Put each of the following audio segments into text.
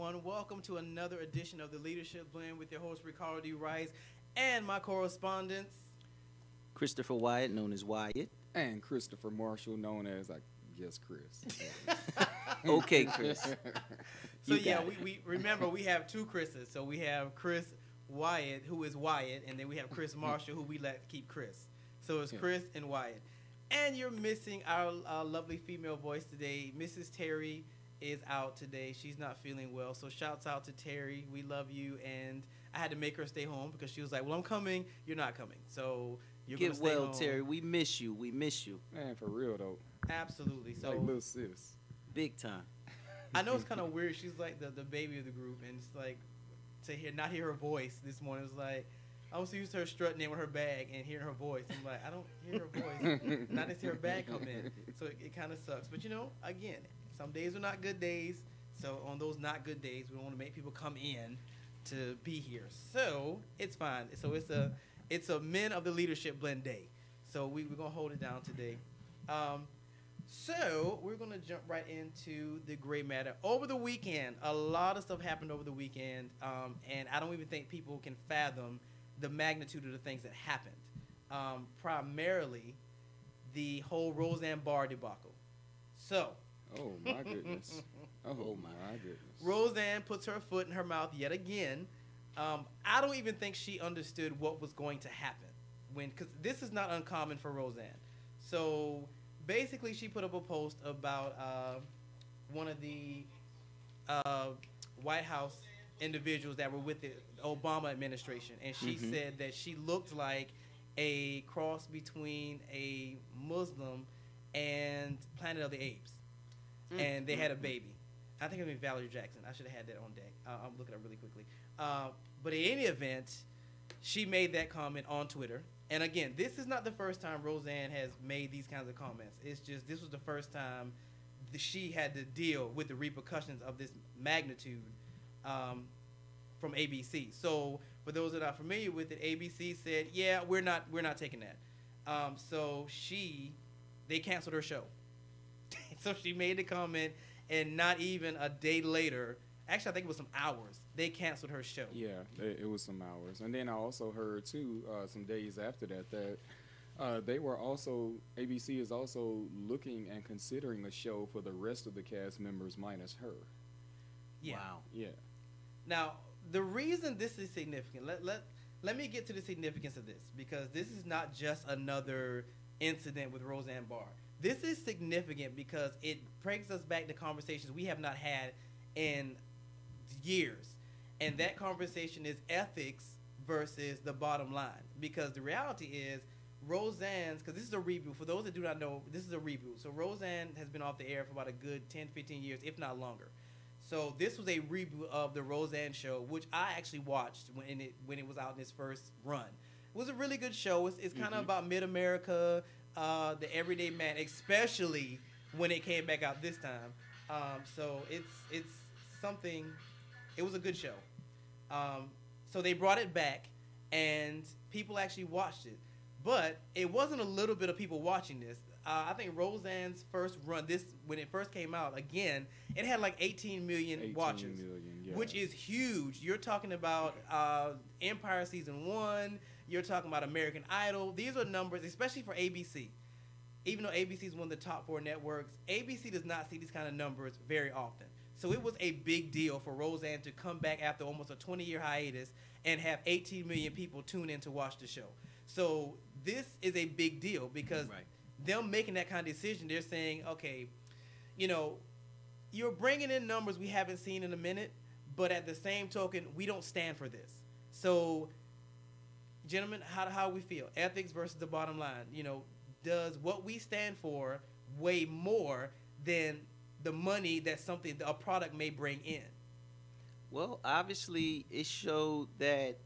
everyone. Welcome to another edition of the Leadership Blend with your host, Ricardo D. Rice, and my correspondents. Christopher Wyatt, known as Wyatt. And Christopher Marshall, known as, I guess, Chris. Okay, Chris. So, You yeah, got it. we remember we have two Chris's. So, we have Chris Wyatt, who is Wyatt, and then we have Chris Marshall, who we let keep Chris. So, it's Chris and Wyatt. And you're missing our lovely female voice today. Mrs. Terry is out today. She's not feeling well. So, shouts out to Terry. We love you. And I had to make her stay home because she was like, well, I'm coming. You're not coming. So, you're going Get to stay well, home. Terry. We miss you. We miss you. Man, for real, though. Absolutely. So, Like little sis. Big time. I know it's kind of weird. She's like the baby of the group, and it's like not hear her voice this morning. It was like I was used to her strutting in with her bag and hearing her voice. I'm like, I don't hear her voice. And I didn't see her bag come in, so it kind of sucks. But again, some days are not good days. So on those not good days, we want to make people come in to be here. So it's fine. So it's a Men of the Leadership Blend Day. So we're gonna hold it down today. So we're going to jump right into the gray matter. Over the weekend, a lot of stuff happened over the weekend, and I don't even think people can fathom the magnitude of the things that happened. Primarily, the whole Roseanne Barr debacle. So, Oh, my goodness. Oh, my goodness. Roseanne puts her foot in her mouth yet again. I don't even think she understood what was going to happen because this is not uncommon for Roseanne. So basically, she put up a post about one of the White House individuals that were with the Obama administration, and she said that she looked like a cross between a Muslim and Planet of the Apes, and they had a baby. I think it was Valerie Jackson. I should have had that on deck. I'm looking up really quickly. But in any event, she made that comment on Twitter. And again, this is not the first time Roseanne has made these kinds of comments. It's just this was the first time she had to deal with the repercussions of this magnitude from ABC. So for those that are familiar with it, ABC said, "Yeah, we're not taking that." So they canceled her show. So she made the comment, and not even a day later, actually I think it was some hours, they canceled her show. Yeah, it was some hours. And then I also heard, too, some days after that ABC is also looking and considering a show for the rest of the cast members minus her. Yeah. Wow. Yeah. Now, the reason this is significant, let me get to the significance of this, because this is not just another incident with Roseanne Barr. This is significant because it brings us back to conversations we have not had in years. And that conversation is ethics versus the bottom line. Because the reality is, Roseanne's, because this is a reboot. For those that do not know, this is a reboot. So Roseanne has been off the air for about a good 10, 15 years, if not longer. So this was a reboot of the Roseanne show, which I actually watched when it was out in its first run. It was a really good show. It's kind of about mid-America, the everyday man, especially when it came back out this time. So it's something. It was a good show. So they brought it back, and people actually watched it. But it wasn't a little bit of people watching this. I think Roseanne's first run, when it first came out, again, it had like 18 million 18 watchers, million, yeah. which is huge. You're talking about Empire Season 1. You're talking about American Idol. These are numbers, especially for ABC. Even though ABC is one of the top 4 networks, ABC does not see these kind of numbers very often. So it was a big deal for Roseanne to come back after almost a 20-year hiatus and have 18 million people tune in to watch the show. So this is a big deal because them making that kind of decision, they're saying, okay, you're bringing in numbers we haven't seen in a minute, but at the same token, we don't stand for this. So, gentlemen, how we feel? Ethics versus the bottom line. Does what we stand for weigh more than the money that a product may bring in? Well, obviously, it showed that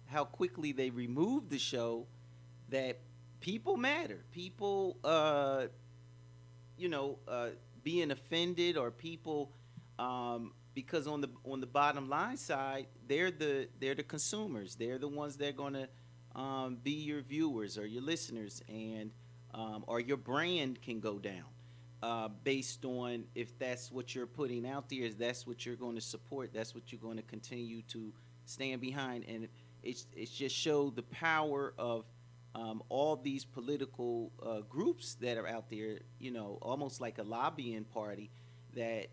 how quickly they removed the show, that people matter. People, being offended, or people, because on the bottom line side, they're the consumers. They're the ones that are gonna be your viewers or your listeners, and or your brand can go down. based on if that's what you're putting out there, is that's what you're going to support, that's what you're going to continue to stand behind. And it's just showed the power of all these political groups that are out there, you know, almost like a lobbying party, that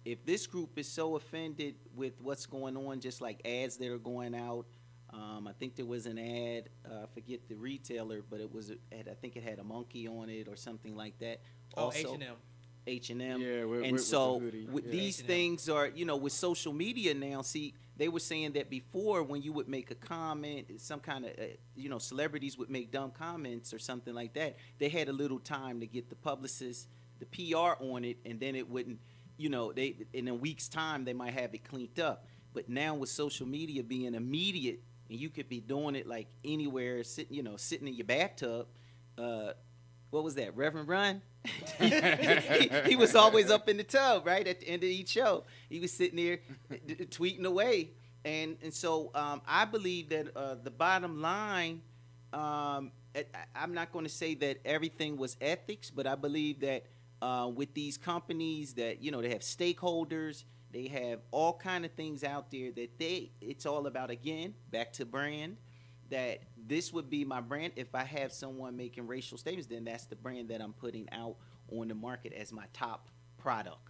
if this group is so offended with what's going on, just like ads that are going out, I think there was an ad, I forget the retailer, but it was, I think it had a monkey on it or something like that. Oh, H&M. H&M. Yeah, and so with the hoodie. with Yeah. these H&M. things are, you know, with social media now, see, they were saying that before when you would make a comment, some kind of, you know, celebrities would make dumb comments or something like that, they had a little time to get the publicist, the PR on it, and then it wouldn't, you know, they, in a week's time, they might have it cleaned up. But now with social media being immediate, and you could be doing it like anywhere, sitting, you know, sitting in your bathtub, what was that, Reverend Run? he was always up in the tub, right, at the end of each show. He was sitting there tweeting away. And so I believe that the bottom line, I'm not going to say that everything was ethics, but I believe that with these companies that, you know, they have stakeholders, they have all kind of things out there that it's all about, again, back to brand, that this would be my brand. If I have someone making racial statements, then that's the brand that I'm putting out on the market as my top product.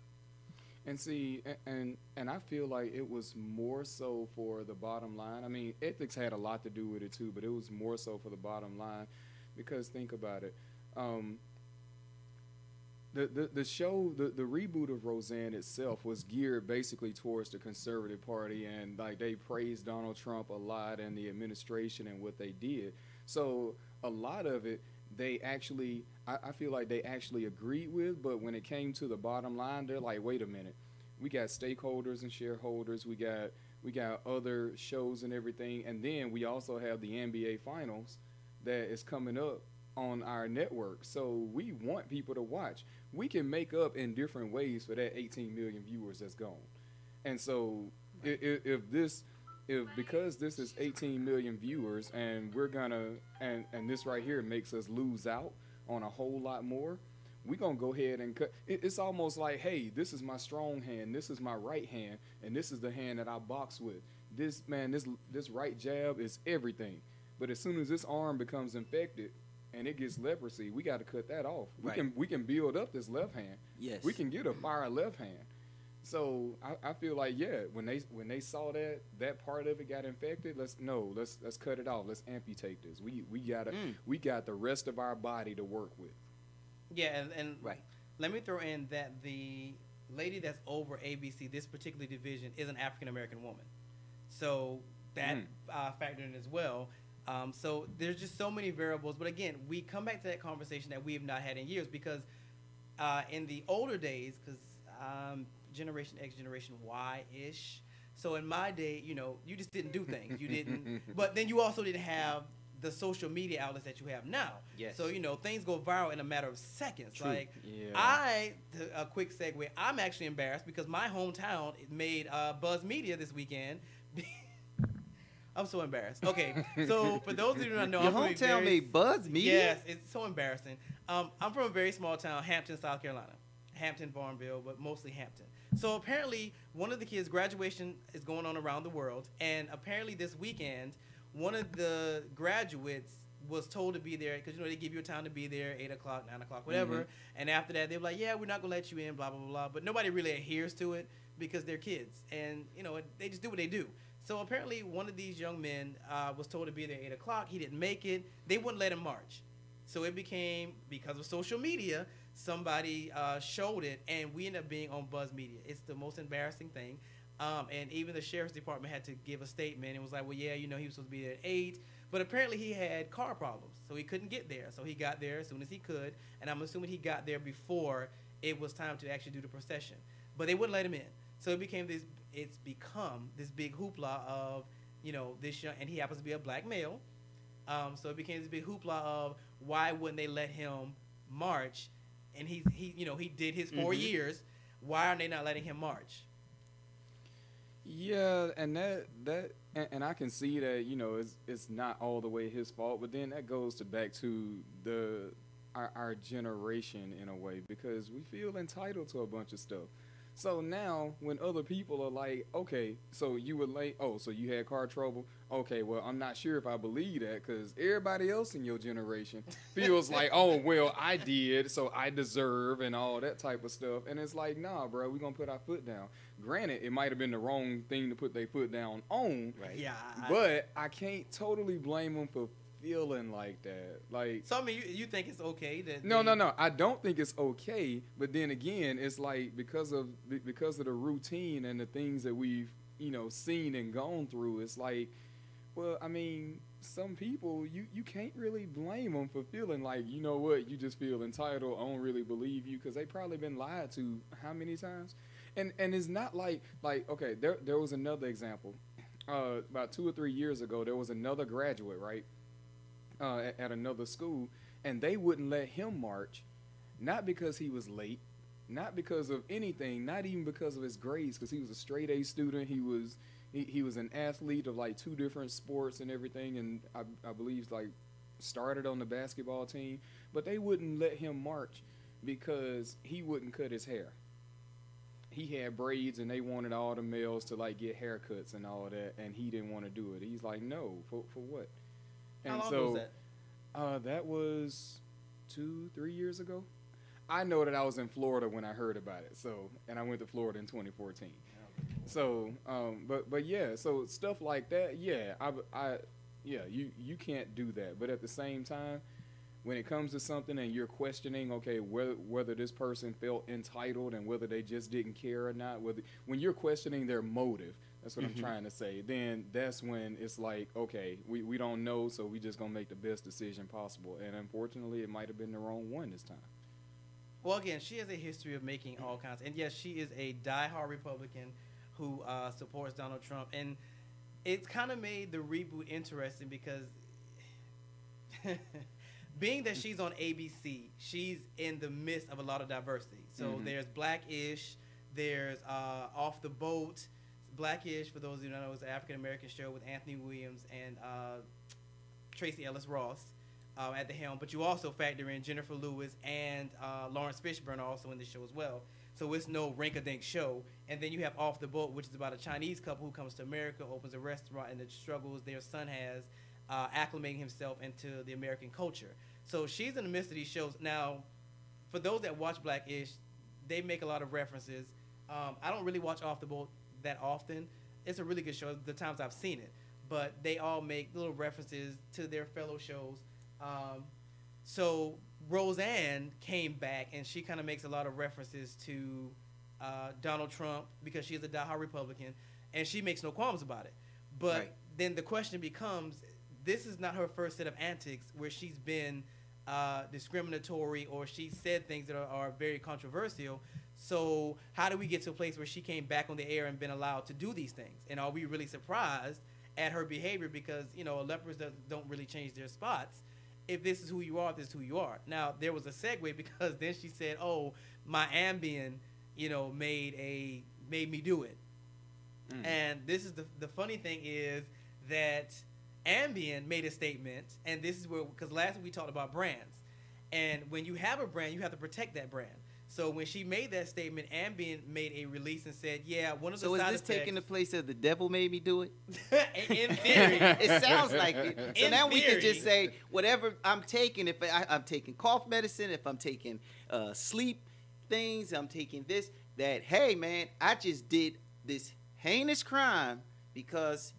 And see, and I feel like it was more so for the bottom line. I mean, ethics had a lot to do with it too, but it was more so for the bottom line, because think about it. The show, the reboot of Roseanne itself was geared basically towards the conservative party, and like they praised Donald Trump a lot and the administration and what they did. So a lot of it, they actually, I feel like they actually agreed with, but when it came to the bottom line, they're like, wait a minute, we got stakeholders and shareholders, we got other shows and everything, and then we also have the NBA Finals that is coming up on our network. So we want people to watch. We can make up in different ways for that 18 million viewers that's gone. And so if because this is 18 million viewers and we're gonna, and this right here makes us lose out on a whole lot more, we're gonna go ahead and cut. It's almost like, hey, this is my strong hand, this is my right hand, and this is the hand that I box with. This right jab is everything. But as soon as this arm becomes infected and it gets leprosy, we got to cut that off. We can build up this left hand. Yes. We can get a fire left hand. So I feel like, yeah, when they saw that part of it got infected, let's cut it off. Let's amputate this. We got the rest of our body to work with. Yeah, and Right. let me throw in that the lady that's over ABC, this particular division, is an African American woman. So that factored in as well. So there's just so many variables. But again, we come back to that conversation that we have not had in years, because in the older days, because Generation X, Generation Y-ish. So in my day, you know, you just didn't do things. You didn't. But then you also didn't have the social media outlets that you have now. Yes. So, you know, things go viral in a matter of seconds. True. Like, Yeah. a quick segue, I'm actually embarrassed because my hometown made Buzz Media this weekend. I'm so embarrassed. Okay, so for those of you who don't know, Your I'm from a hometown made Buzz Media? Yes, it's so embarrassing. I'm from a very small town, Hampton, South Carolina. Hampton, Barnville, but mostly Hampton. So apparently, one of the kids' graduation is going on around the world, and apparently this weekend, one of the graduates was told to be there, because, you know, they give you a time to be there, 8 o'clock, 9 o'clock, whatever. Mhm. And after that, they're like, yeah, we're not going to let you in, blah, blah, blah, blah. But nobody really adheres to it because they're kids. And, you know, they just do what they do. So apparently one of these young men was told to be there at 8 o'clock. He didn't make it. They wouldn't let him march. So it became, because of social media, somebody showed it, and we ended up being on Buzz Media. It's the most embarrassing thing. And even the sheriff's department had to give a statement. It was like, well, yeah, you know, he was supposed to be there at 8. But apparently he had car problems, so he couldn't get there. So he got there as soon as he could, and I'm assuming he got there before it was time to actually do the procession. But they wouldn't let him in. So it's become this big hoopla of, you know, this young, and he happens to be a black male. So it became this big hoopla of why wouldn't they let him march? And he you know, he did his 4 years. Why are they not letting him march? Yeah, and and I can see that, you know, it's not all the way his fault, but then that goes back to our generation in a way because we feel entitled to a bunch of stuff. So now, when other people are like, okay, so you were late, oh, so you had car trouble? Okay, well, I'm not sure if I believe that because everybody else in your generation feels like, oh, well, I did, so I deserve and all that type of stuff. And it's like, nah, bro, we're going to put our foot down. Granted, it might have been the wrong thing to put their foot down on, Right. Yeah. but I can't totally blame them for feeling like that. Like, So I mean, you think it's okay that no, I don't think it's okay. But then again, it's like because of the routine and the things that we've seen and gone through. It's like, well, I mean, some people you can't really blame them for feeling like what you just feel entitled. I don't really believe you because they probably been lied to how many times, and it's not like okay. There was another example. About 2 or 3 years ago, there was another graduate, right? At another school, and they wouldn't let him march, not because he was late, not because of anything, not even because of his grades, because he was a straight A student. He was an athlete of like 2 different sports and everything, and I believe like started on the basketball team, but they wouldn't let him march because he wouldn't cut his hair. He had braids, and they wanted all the males to like get haircuts and all that, and he didn't want to do it. He's like, no, for what? How And long so was that? that was 2-3 years ago. I know that I was in Florida when I heard about it. So, and I went to Florida in 2014. So, but yeah, so stuff like that, yeah, you can't do that. But at the same time, when it comes to something and you're questioning, okay, whether this person felt entitled and whether they just didn't care or not, when you're questioning their motive, that's what I'm trying to say, then that's when it's like, okay, we don't know, so we just going to make the best decision possible. And unfortunately, it might have been the wrong one this time. Well, again, she has a history of making all kinds, and yes, she is a diehard Republican who supports Donald Trump, and it's kind of made the reboot interesting because being that she's on ABC, she's in the midst of a lot of diversity. So there's Black-ish, there's Off the Boat. Black-ish, for those who don't know, is an African-American show with Anthony Williams and Tracy Ellis Ross at the helm. But you also factor in Jennifer Lewis and Lawrence Fishburne also in the show as well. So it's no rink-a-dink show. And then you have Off the Boat, which is about a Chinese couple who comes to America, opens a restaurant, and the struggles their son has acclimating himself into the American culture. So she's in the midst of these shows. Now, for those that watch Black-ish, they make a lot of references. I don't really watch Off the Boat that often. It's a really good show the times I've seen it, but they all make little references to their fellow shows. So Roseanne came back and she kind of makes a lot of references to Donald Trump because she's a diehard Republican, and she makes no qualms about it. But then the question becomes, this is not her first set of antics where she's been discriminatory or she said things that are very controversial. So how do we get to a place where she came back on the air and been allowed to do these things? And are we really surprised at her behavior? Because, leopards don't really change their spots. If this is who you are, this is who you are. Now, there was a segue because then she said, oh, my Ambien, made me do it. And this is the funny thing is that Ambien made a statement, and this is where, because last week we talked about brands. And when you have a brand, you have to protect that brand. So when she made that statement, Ambien made a release and said, yeah, one of the side effects. So is this taking the place of the devil made me do it? In theory. It sounds like it. So now we can just say, whatever I'm taking, if I'm taking cough medicine, if I'm taking sleep things, I'm taking this, that, hey, man, I just did this heinous crime because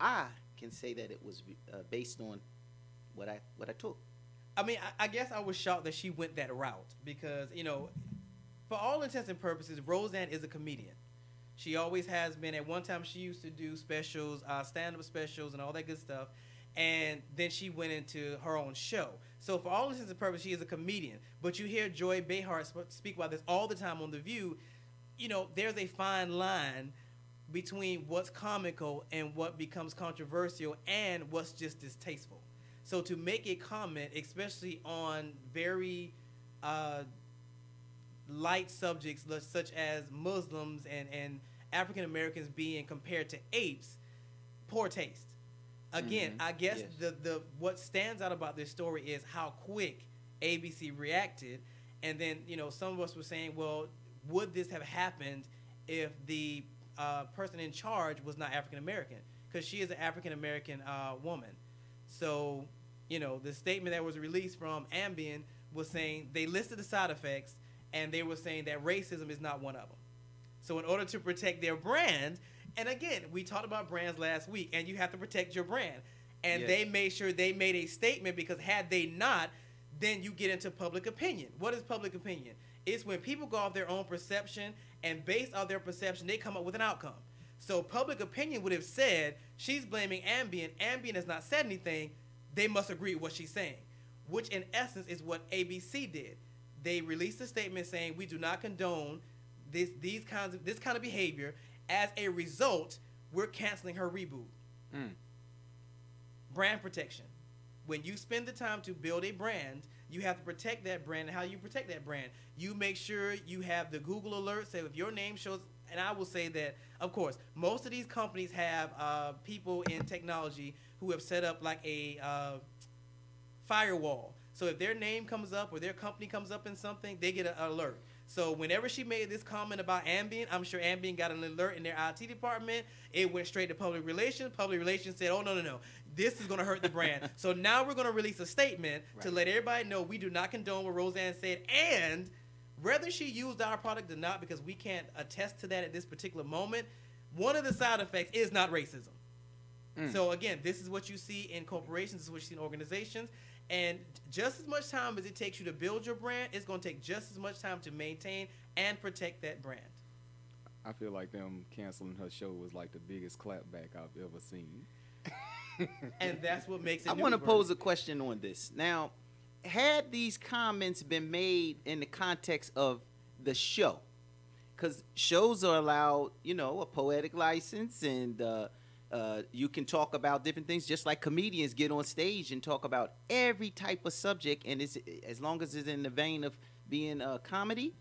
I can say that it was based on what I took. I mean, I guess I was shocked that she went that route because, for all intents and purposes, Roseanne is a comedian. She always has been. At one time, she used to do specials, stand-up specials and all that good stuff. And then she went into her own show. So for all intents and purposes, she is a comedian. But you hear Joy Behar speak about this all the time on The View. There's a fine line between what's comical and what becomes controversial and what's just distasteful. So to make a comment, especially on very light subjects such as Muslims and African Americans being compared to apes, poor taste. Again, I guess the what stands out about this story is how quick ABC reacted, and then some of us were saying, well, would this have happened if the person in charge was not African American? Because she is an African American woman. So the statement that was released from Ambien was saying they listed the side effects, and they were saying that racism is not one of them. So in order to protect their brand, and again, we talked about brands last week, and you have to protect your brand. And they made sure they made a statement, because had they not, then you get into public opinion. What is public opinion? It's when people go off their own perception, and based on their perception, they come up with an outcome. So public opinion would have said, she's blaming Ambien. Ambien has not said anything. They must agree with what she's saying, which in essence is what ABC did. They released a statement saying, we do not condone this kind of behavior. As a result, we're canceling her reboot. Brand protection. When you spend the time to build a brand, you have to protect that brand. And how you protect that brand? You make sure you have the Google alert. So if your name shows, and I will say that, of course, most of these companies have people in technology who have set up like a firewall. So if their name comes up or their company comes up in something, they get an alert. So whenever she made this comment about Ambien, I'm sure Ambien got an alert in their IT department. It went straight to public relations. Public relations said, oh, no. This is going to hurt the brand. So now we're going to release a statement to let everybody know we do not condone what Roseanne said. And whether she used our product or not, because we can't attest to that at this particular moment, one of the side effects is not racism. So again, this is what you see in corporations. This is what you see in organizations. And just as much time as it takes you to build your brand, it's going to take just as much time to maintain and protect that brand. I feel like them canceling her show was like the biggest clapback I've ever seen. And that's what makes it. I want to pose a question on this. Now, had these comments been made in the context of the show, because shows are allowed, a poetic license, and you can talk about different things, just like comedians get on stage and talk about every type of subject, and it's, as long as it's in the vein of being a comedy,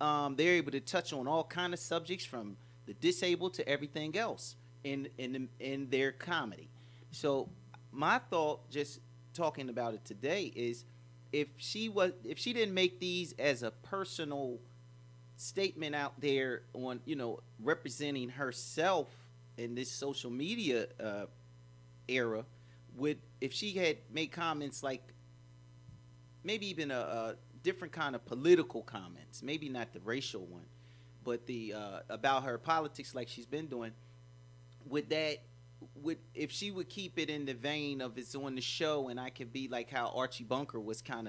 they're able to touch on all kind of subjects, from the disabled to everything else in their comedy. So my thought, just talking about it today, is if she didn't make these as a personal statement out there on, representing herself in this social media era, if she had made comments like maybe even a different kind of political comments, maybe not the racial one, but the about her politics like she's been doing, if she would keep it in the vein of it's on the show, and I could be like how Archie Bunker was kind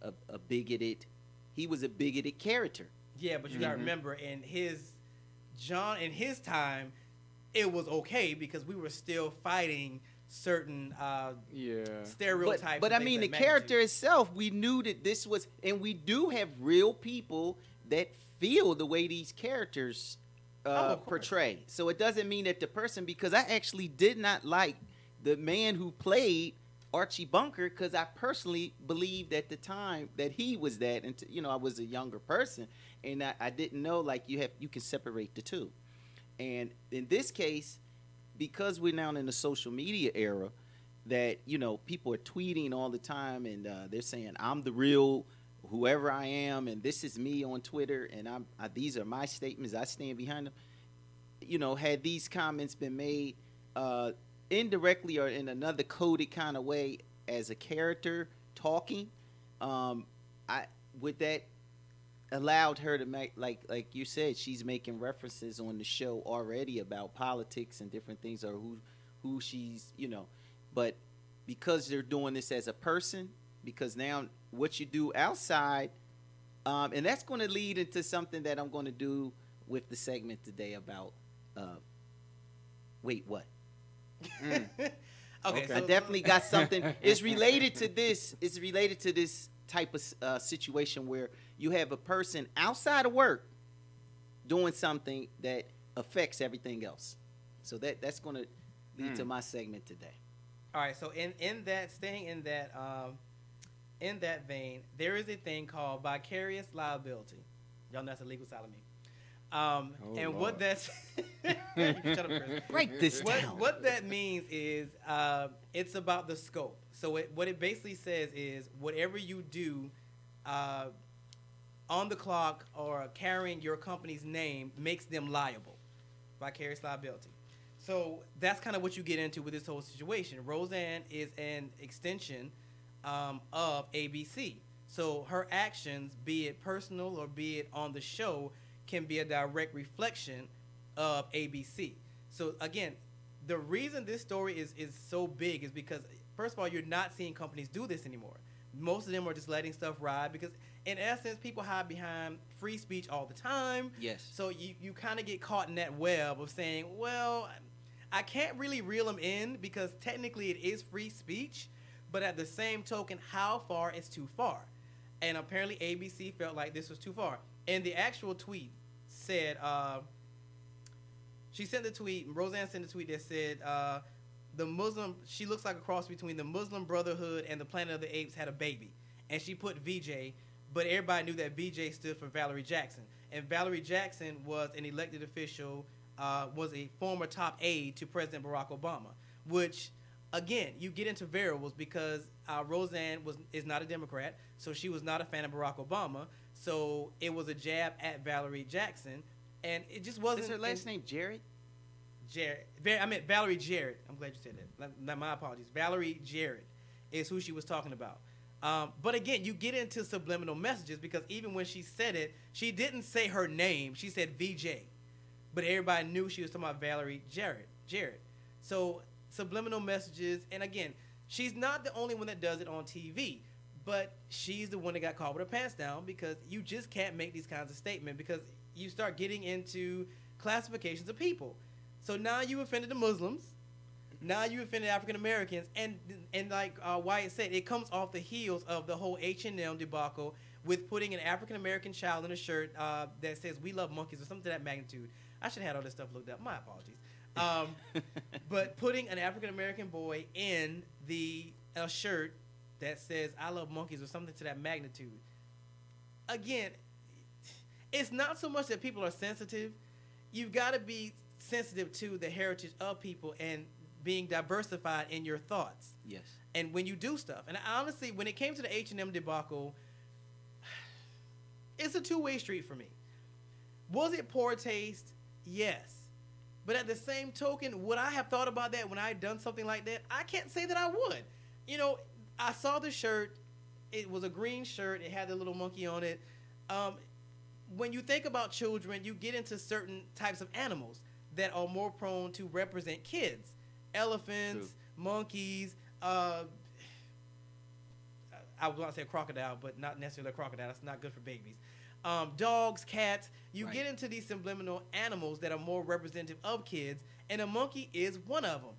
of a bigoted, he was a bigoted character. Yeah, but you gotta remember, in his time, it was okay because we were still fighting certain stereotypes. But I mean, the character itself, we knew that this was, and we do have real people that feel the way these characters portray. So it doesn't mean that the person, because I actually did not like the man who played Archie Bunker, because I personally believed at the time that he was that, and I was a younger person, and I didn't know like you can separate the two. And in this case, because we're now in the social media era, that people are tweeting all the time, and they're saying I'm the real whoever I am, and this is me on Twitter, and these are my statements, I stand behind them. Had these comments been made indirectly or in another coded kind of way as a character talking, would that allowed her to make, like you said, she's making references on the show already about politics and different things, or who she's, but because they're doing this as a person, because now what you do outside, and that's going to lead into something that I'm going to do with the segment today about wait, what? Okay, I definitely got something. It's related to this. It's related to this type of situation where you have a person outside of work doing something that affects everything else. So that's going to lead to my segment today. All right. So staying in that vein, there is a thing called vicarious liability. Y'all know that's a legal side of me. And Lord. What that's shut up, Chris. Write this down. What that means is it's about the scope. So what it basically says is whatever you do uh, on the clock or carrying your company's name makes them liable, vicarious liability. So that's kind of what you get into with this whole situation. Roseanne is an extension of ABC. So her actions, be it personal or be it on the show, can be a direct reflection of ABC. So again, the reason this story is so big is because, first of all, you're not seeing companies do this anymore. Most of them are just letting stuff ride because, in essence, people hide behind free speech all the time. Yes. So you kind of get caught in that web of saying, well, I can't really reel them in because technically it is free speech, but at the same token, how far is too far? And apparently ABC felt like this was too far. And the actual tweet said, she sent the tweet, Roseanne sent the tweet that said, she looks like a cross between the Muslim Brotherhood and the Planet of the Apes had a baby. And she put VJ, but everybody knew that VJ stood for Valerie Jackson. And Valerie Jackson was an elected official, was a former top aide to President Barack Obama, which, again, you get into variables because Roseanne is not a Democrat, so she was not a fan of Barack Obama. So it was a jab at Valerie Jackson, and it just wasn't. Is her last name Jarrett? Jarrett. I meant Valerie Jarrett. I'm glad you said that. My apologies. Valerie Jarrett is who she was talking about. But again, you get into subliminal messages because even when she said it, she didn't say her name. She said VJ. But everybody knew she was talking about Valerie Jarrett. So subliminal messages. And again, she's not the only one that does it on TV. But she's the one that got caught with her pants down because you just can't make these kinds of statements because you start getting into classifications of people. So now you offended the Muslims. Now you offended African Americans, and like Wyatt said, it comes off the heels of the whole H&M debacle with putting an African American child in a shirt that says "We love monkeys" or something to that magnitude. I should have had all this stuff looked up. My apologies. But putting an African American boy in a shirt that says "I love monkeys" or something to that magnitude. Again, it's not so much that people are sensitive. You've got to be sensitive to the heritage of people and being diversified in your thoughts. Yes. And when you do stuff. And honestly, when it came to the H&M debacle, it's a two-way street for me. Was it poor taste? Yes. But at the same token, would I have thought about that when I had done something like that? I can't say that I would. You know, I saw the shirt. It was a green shirt. It had the little monkey on it. When you think about children, you get into certain types of animals that are more prone to represent kids. Elephants, monkeys, I was going to say a crocodile, but not necessarily a crocodile. That's not good for babies. Dogs, cats. You get into these subliminal animals that are more representative of kids, and a monkey is one of them.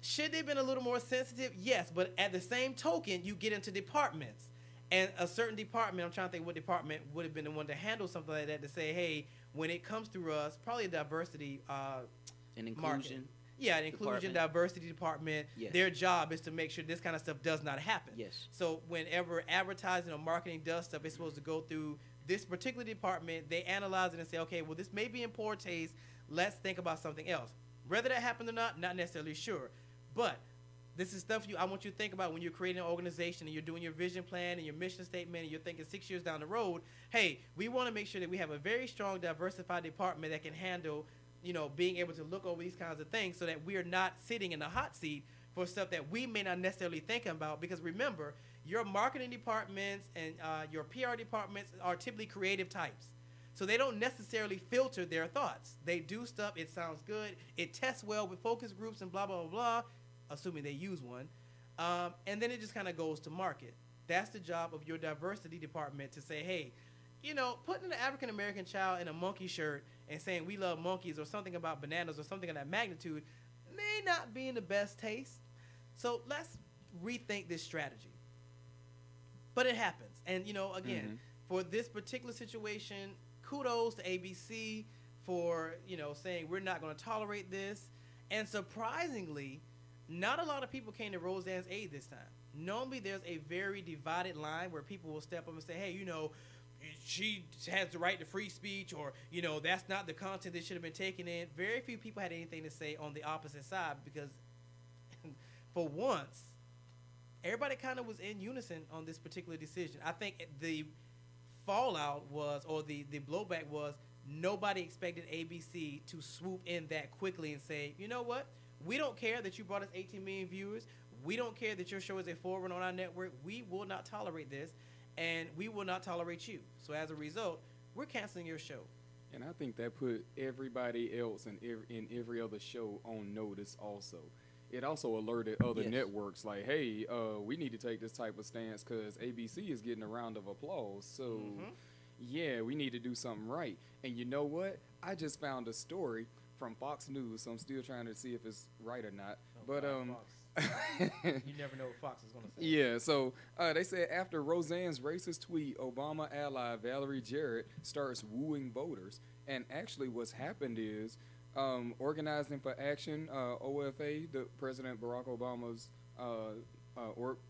Should they have been a little more sensitive? Yes, but at the same token, you get into departments. And a certain department, I'm trying to think what department would have been the one to handle something like that to say, hey, when it comes through us, probably a diversity and inclusion. Market. Yeah, an inclusion diversity department. Yes. Their job is to make sure this kind of stuff does not happen. Yes. So whenever advertising or marketing does stuff, it's supposed to go through this particular department. They analyze it and say, okay, well, this may be in poor taste. Let's think about something else. Whether that happened or not necessarily sure. But this is stuff I want you to think about when you're creating an organization and you're doing your vision plan and your mission statement and you're thinking 6 years down the road, hey, we want to make sure that we have a very strong, diversified department that can handle, you know, being able to look over these kinds of things so that we are not sitting in the hot seat for stuff that we may not necessarily think about. Because remember, your marketing departments and your PR departments are typically creative types. So they don't necessarily filter their thoughts. They do stuff, it sounds good, it tests well with focus groups and blah, blah, blah, blah, assuming they use one. And then it just kind of goes to market. That's the job of your diversity department to say, hey, you know, putting an African-American child in a monkey shirt and saying we love monkeys or something about bananas or something of that magnitude may not be in the best taste. So let's rethink this strategy. But it happens. And, you know, again, for this particular situation, kudos to ABC for, you know, saying we're not going to tolerate this. And surprisingly, not a lot of people came to Roseanne's aid this time. Normally there's a very divided line where people will step up and say, hey, you know, she has the right to free speech, or, you know, that's not the content that should have been taken in. Very few people had anything to say on the opposite side because for once, everybody kind of was in unison on this particular decision. I think the fallout was, or the blowback was, nobody expected ABC to swoop in that quickly and say, you know what? We don't care that you brought us 18 million viewers. We don't care that your show is a forerunner on our network. We will not tolerate this, and we will not tolerate you. So as a result, we're canceling your show. And I think that put everybody else in every other show on notice also. It also alerted other Yes. networks like, hey, we need to take this type of stance because ABC is getting a round of applause. So, yeah, we need to do something right. And you know what? I just found a story from Fox News, so I'm still trying to see if it's right or not. But Fox. You never know what Fox is going to say. yeah, so they said after Roseanne's racist tweet, Obama ally Valerie Jarrett starts wooing voters. And actually what's happened is Organizing for Action, OFA, the President Barack Obama's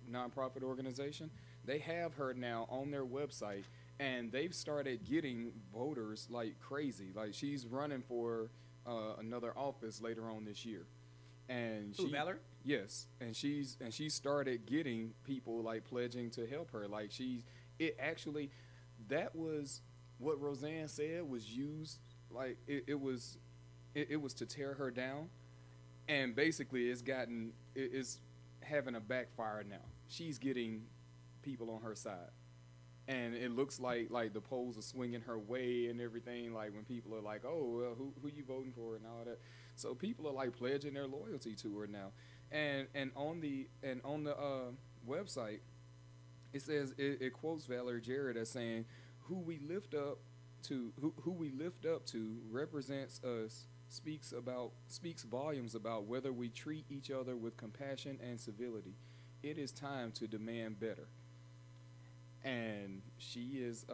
nonprofit organization, they have her now on their website, and they've started getting voters like crazy. Like, she's running for another office later on this year. And Who, Valerie? Yes, and she started getting people like pledging to help her. Like, that was what Roseanne said was used. Like, it was to tear her down, and basically it's having a backfire now. She's getting people on her side, and it looks like the polls are swinging her way and everything. Like, when people are like, oh, well, who you voting for and all that. So people are like pledging their loyalty to her now. And on the website, it says it quotes Valerie Jarrett as saying, who we lift up to represents us, speaks volumes about whether we treat each other with compassion and civility. It is time to demand better. And she is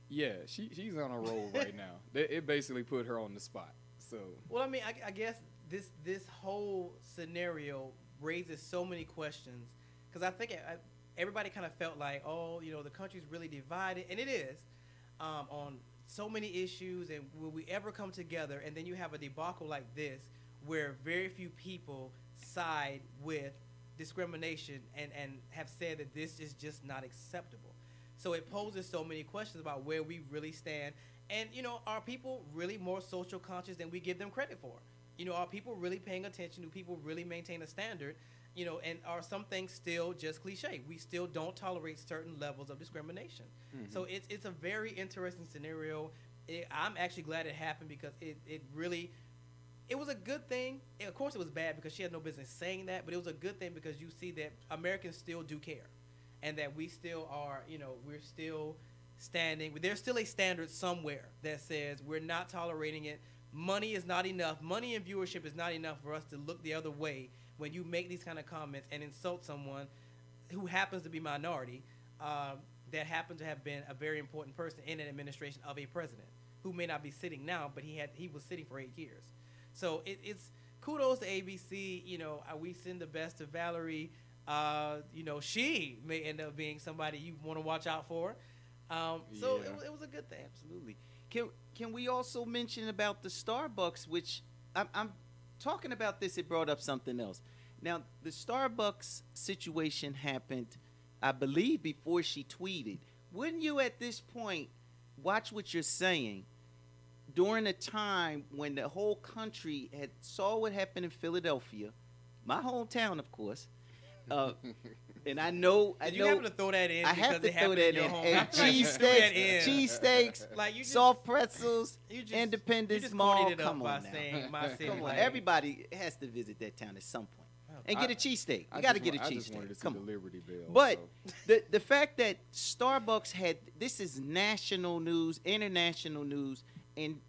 she's on a roll right now. It basically put her on the spot. So, well, I mean, I guess this whole scenario raises so many questions, because I think everybody kind of felt like, oh, you know, the country's really divided, and it is, on so many issues, and will we ever come together? And then you have a debacle like this, where very few people side with discrimination and have said that this is just not acceptable. So it poses so many questions about where we really stand. And, you know, are people really more social conscious than we give them credit for? You know, are people really paying attention? Do people really maintain a standard? You know, and are some things still just cliche? We still don't tolerate certain levels of discrimination. Mm-hmm. So it's a very interesting scenario. I'm actually glad it happened, because it was a good thing. Of course, it was bad because she had no business saying that, but it was a good thing because you see that Americans still do care, and that we still are, you know, we're still standing. There's still a standard somewhere that says we're not tolerating it. Money is not enough. Money and viewership is not enough for us to look the other way when you make these kind of comments and insult someone who happens to be minority, that happened to have been a very important person in an administration of a president who may not be sitting now, but he was sitting for 8 years. So it's kudos to ABC. You know, we send the best to Valerie. You know, she may end up being somebody you want to watch out for. So it was a good thing. Absolutely. Can we also mention about the Starbucks, which I'm talking about this, it brought up something else. Now, the Starbucks situation happened, I believe, before she tweeted. Wouldn't you at this point watch what you're saying during a time when the whole country had saw what happened in Philadelphia, my hometown, of course, and I know. You happen to throw that in? I have to throw that in. And cheesesteaks, like soft pretzels, Independence Mall. Come on now. Come on. Everybody has to visit that town at some point and get a cheesesteak. You got to get a cheesesteak. I just wanted to see the Liberty Bell. But the fact that Starbucks had this is national news, international news, and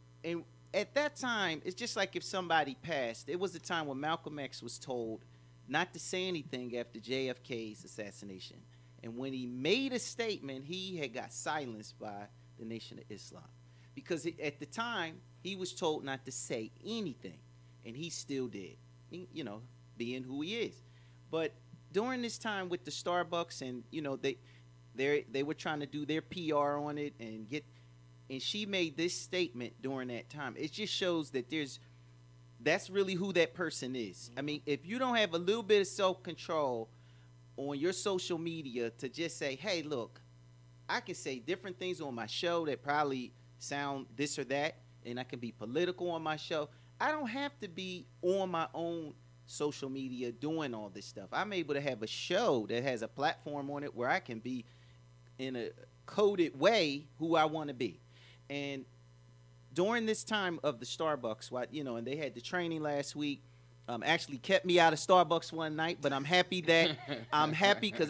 at that time, it's just like if somebody passed. It was a time when Malcolm X was told not to say anything after JFK's assassination. And when he made a statement, he had got silenced by the Nation of Islam. Because at the time, he was told not to say anything. And he still did, you know, being who he is. But during this time with the Starbucks, and, you know, they were trying to do their PR on it and she made this statement during that time. It just shows that that's really who that person is. I mean, if you don't have a little bit of self-control on your social media to just say, hey, look, I can say different things on my show that probably sound this or that, and I can be political on my show. I don't have to be on my own social media doing all this stuff. I'm able to have a show that has a platform on it where I can be in a coded way who I want to be. And during this time of the Starbucks, and they had the training last week, actually kept me out of Starbucks one night, but I'm happy that because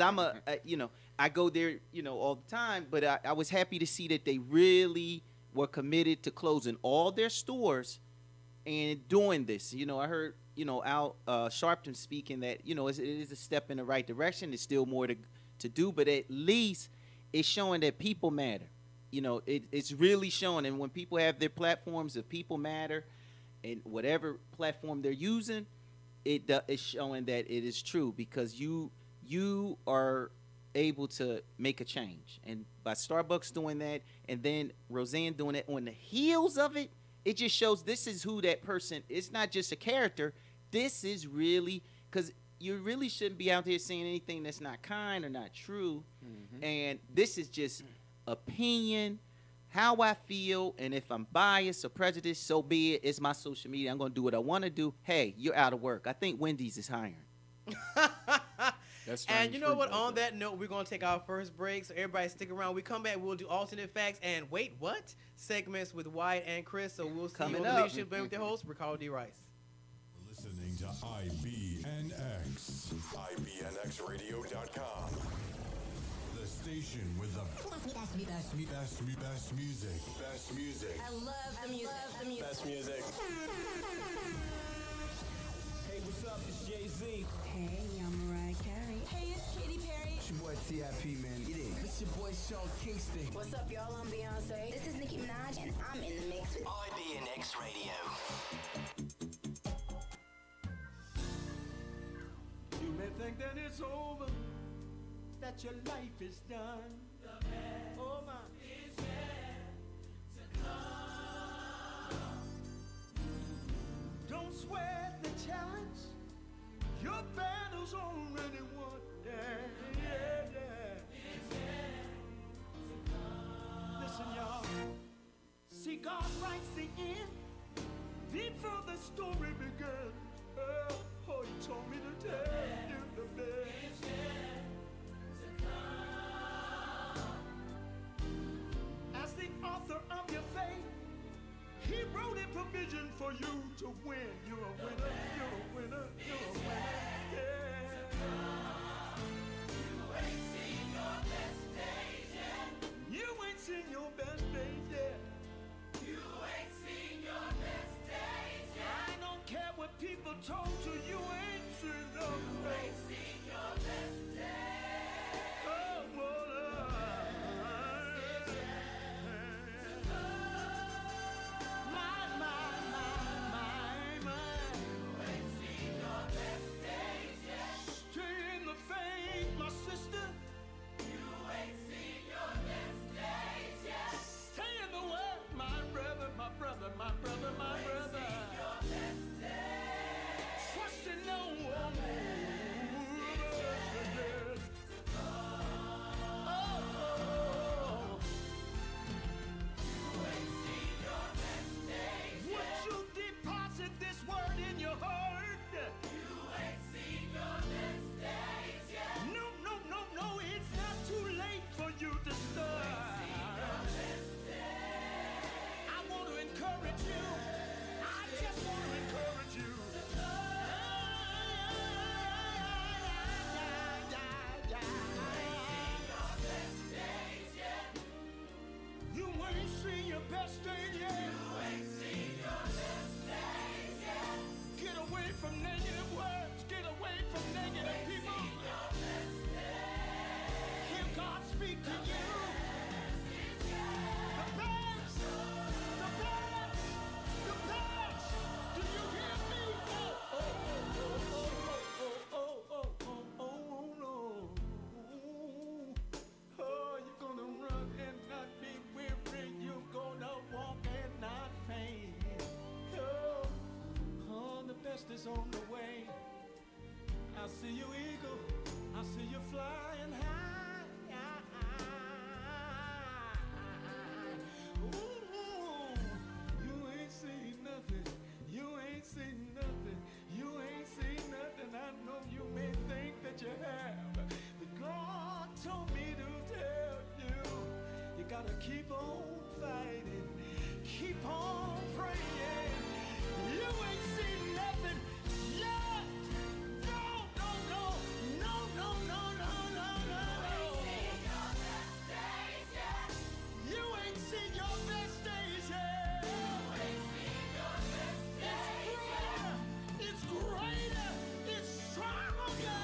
I go there, all the time, but I was happy to see that they really were committed to closing all their stores and doing this. I heard, Al Sharpton speaking that, it is a step in the right direction. There's still more to do, but at least it's showing that people matter. It's really showing. And when people have their platforms of people matter and whatever platform they're using, it's showing that it is true because you are able to make a change. And by Starbucks doing that and then Roseanne doing it on the heels of it, it just shows this is who that person is. It's not just a character. This is really, because you really shouldn't be out there saying anything that's not kind or not true. Mm-hmm. And this is just opinion, how I feel, and if I'm biased or prejudiced, so be it. It's my social media. I'm going to do what I want to do. Hey, you're out of work. I think Wendy's is hiring. And you know what? On that note, we're going to take our first break. So everybody stick around. We come back, we'll do alternate facts and wait, what? Segments with Wyatt and Chris. So we'll see you on the Leadership Band with your host, Ricardo D. Rice. Listening to IBNX, IBNXradio.com. The station with the best music. Best music. I love the music. Best music. Hey, what's up? It's Jay-Z. Hey, I'm Mariah Carey. Hey, it's Katy Perry. It's your boy T.I.P., man. It is. It's your boy Sean Kingston. What's up, y'all? I'm Beyonce. This is Nicki Minaj, and I'm in the mix with IBNX Radio. You may think that it's over, that your life is done. The best is yet to come. Don't sweat the challenge. Your battle's already won. Yeah, yeah, yeah. It's yet to come. Listen, y'all. See, God writes the end before the story began. Oh, he told me to tell you the best. It's yet to come. As the author of your faith, he wrote a provision for you to win. You're a winner, you're a winner, you're a winner. Yeah. You ain't seen your best days yet. You ain't seen your best days yet. You ain't seen your best days yet. I don't care what people told you, you ain't seen no best. You ain't seen your best days. Oh, well, my brother. keep on fighting, keep on praying. You ain't seen nothing yet. No, no, no, no, no, no, no, no, no, no. You ain't seen your best days yet. It's greater, it's stronger.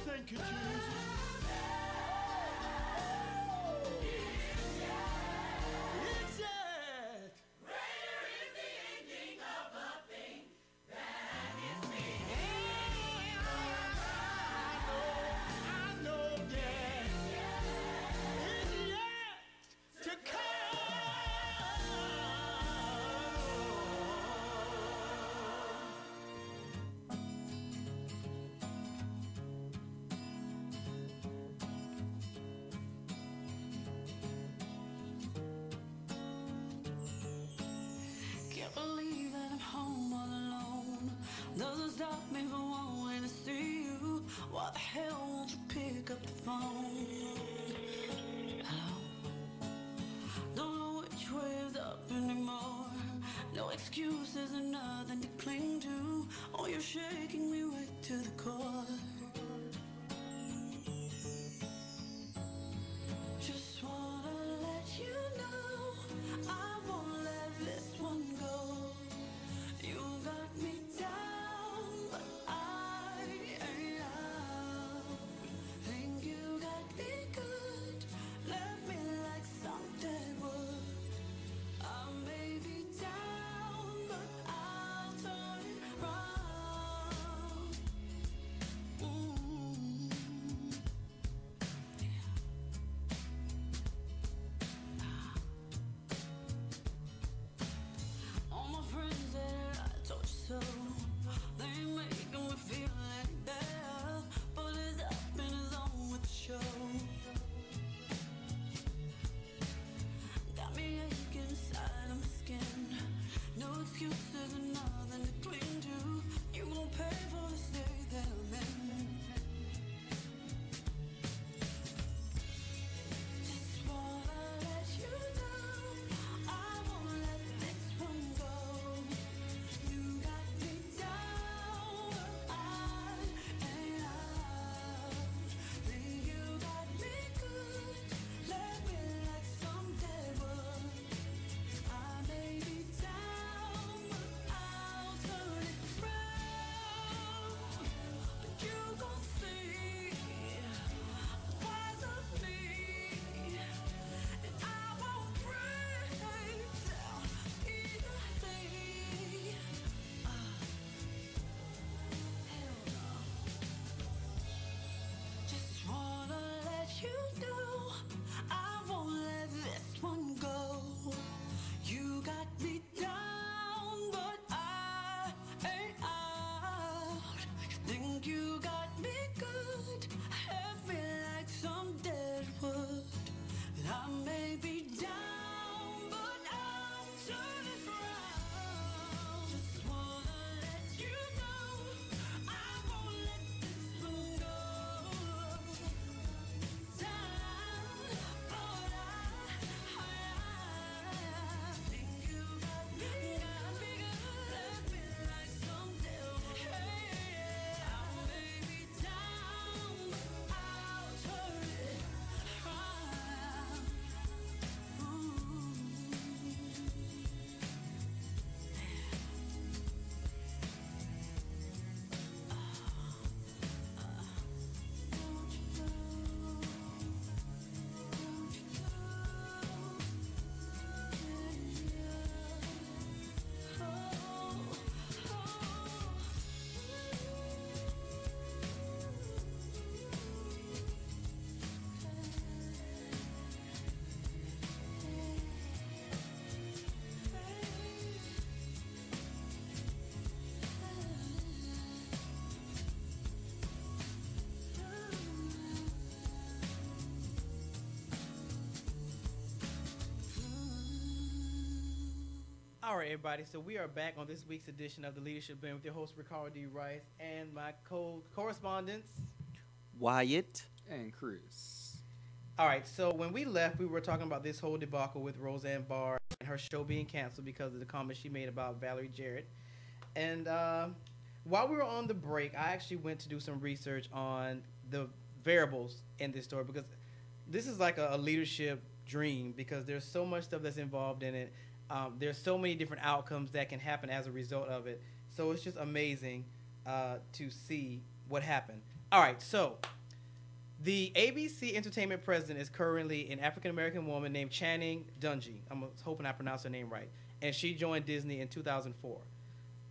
Thank you, Jesus. It's yet. I know, yeah. It's yet to come. Can't believe that I'm home all alone. Doesn't stop me from wanting to see you. Why the hell won't you pick up the phone? Hello? Don't know which way is up anymore. No excuses and nothing to cling to. Oh, you're shaking me right to the core. Just wanna let you know I won't let this one go. You got me down, but I ain't out. Think you got me good, left me like some dead wood. I may be down, but I'll turn it round. All right, everybody. So we are back on this week's edition of the Leadership Blend with your host Ricardo D. Rice and my co-correspondents. Wyatt. And Chris. All right. So when we left, we were talking about this whole debacle with Roseanne Barr and her show being canceled because of the comments she made about Valerie Jarrett. And while we were on the break, I actually went to do some research on the variables in this story because this is like a leadership dream because there's so much stuff that's involved in it. There's so many different outcomes that can happen as a result of it. So it's just amazing to see what happened. All right, so the ABC Entertainment president is currently an African-American woman named Channing Dungey. I'm hoping I pronounced her name right. And she joined Disney in 2004.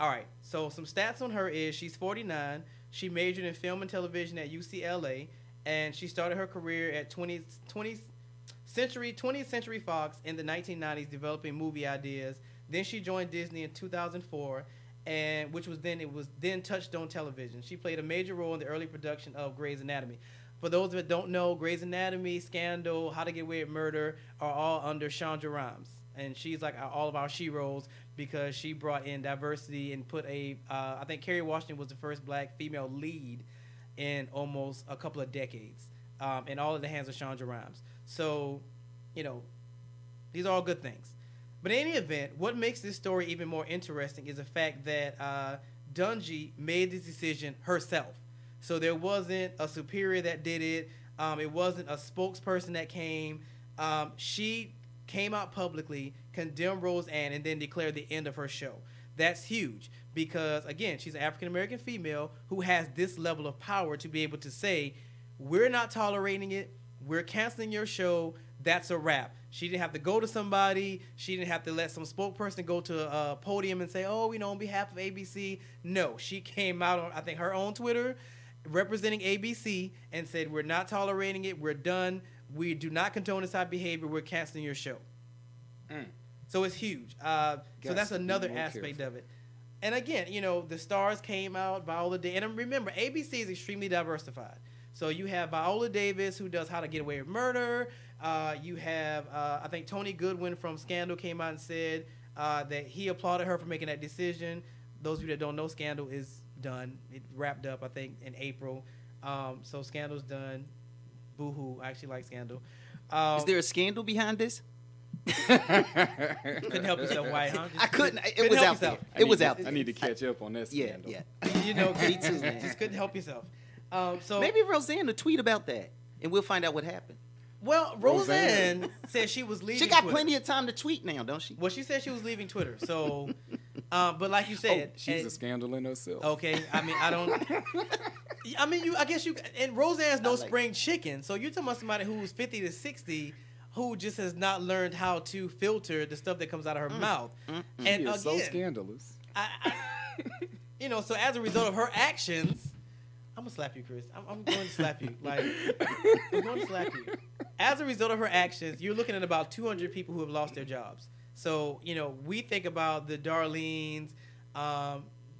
All right, so some stats on her is she's 49. She majored in film and television at UCLA, and she started her career at 20th Century Fox in the 1990s developing movie ideas. Then she joined Disney in 2004, and which was then Touchstone Television. She played a major role in the early production of Grey's Anatomy. For those that don't know, Grey's Anatomy, Scandal, How to Get Away with Murder are all under Shonda Rhimes. And she's like all of our she-roles because she brought in diversity and put I think Kerry Washington was the first black female lead in almost a couple of decades. And all in the hands of Shonda Rhimes. So, you know, these are all good things. But in any event, what makes this story even more interesting is the fact that Dungey made this decision herself. So there wasn't a superior that did it. It wasn't a spokesperson that came. She came out publicly, condemned Roseanne, and then declared the end of her show. That's huge because, again, she's an African-American female who has this level of power to be able to say, we're not tolerating it. We're canceling your show. That's a wrap. She didn't have to go to somebody. She didn't have to let some spokesperson go to a podium and say, oh, on behalf of ABC. No, she came out on, I think, her own Twitter representing ABC and said, we're not tolerating it. We're done. We do not condone this type of behavior. We're canceling your show. So it's huge. So that's another aspect of it. And again, the stars came out, Viola Davis. And remember, ABC is extremely diversified. So you have Viola Davis, who does How to Get Away with Murder. You have, I think, Tony Goodwin from Scandal came out and said that he applauded her for making that decision. Those of you that don't know, Scandal is done. It wrapped up, I think, in April. So Scandal's done. Boo-hoo. I actually like Scandal. Is there a scandal behind this? Couldn't help yourself, White, huh? I couldn't. It was out there. It was out there. I need to catch up on that scandal. Yeah. Me too, man. Just couldn't help yourself. So maybe Roseanne will tweet about that, and we'll find out what happened. Well, Roseanne said she was leaving. She got Twitter. plenty of time to tweet now, don't she? Well, she said she was leaving Twitter. So, but like you said, she's a scandal in herself. Okay, I mean, I don't. I mean, I guess you. And Roseanne's no spring chicken. So you're talking about somebody who's 50 to 60, who just has not learned how to filter the stuff that comes out of her mouth. And she is again, so scandalous. So as a result of her actions. I'm gonna slap you, Chris. I'm going to slap you. Like, I'm going to slap you. As a result of her actions, you're looking at about 200 people who have lost their jobs. So, we think about the Darlenes,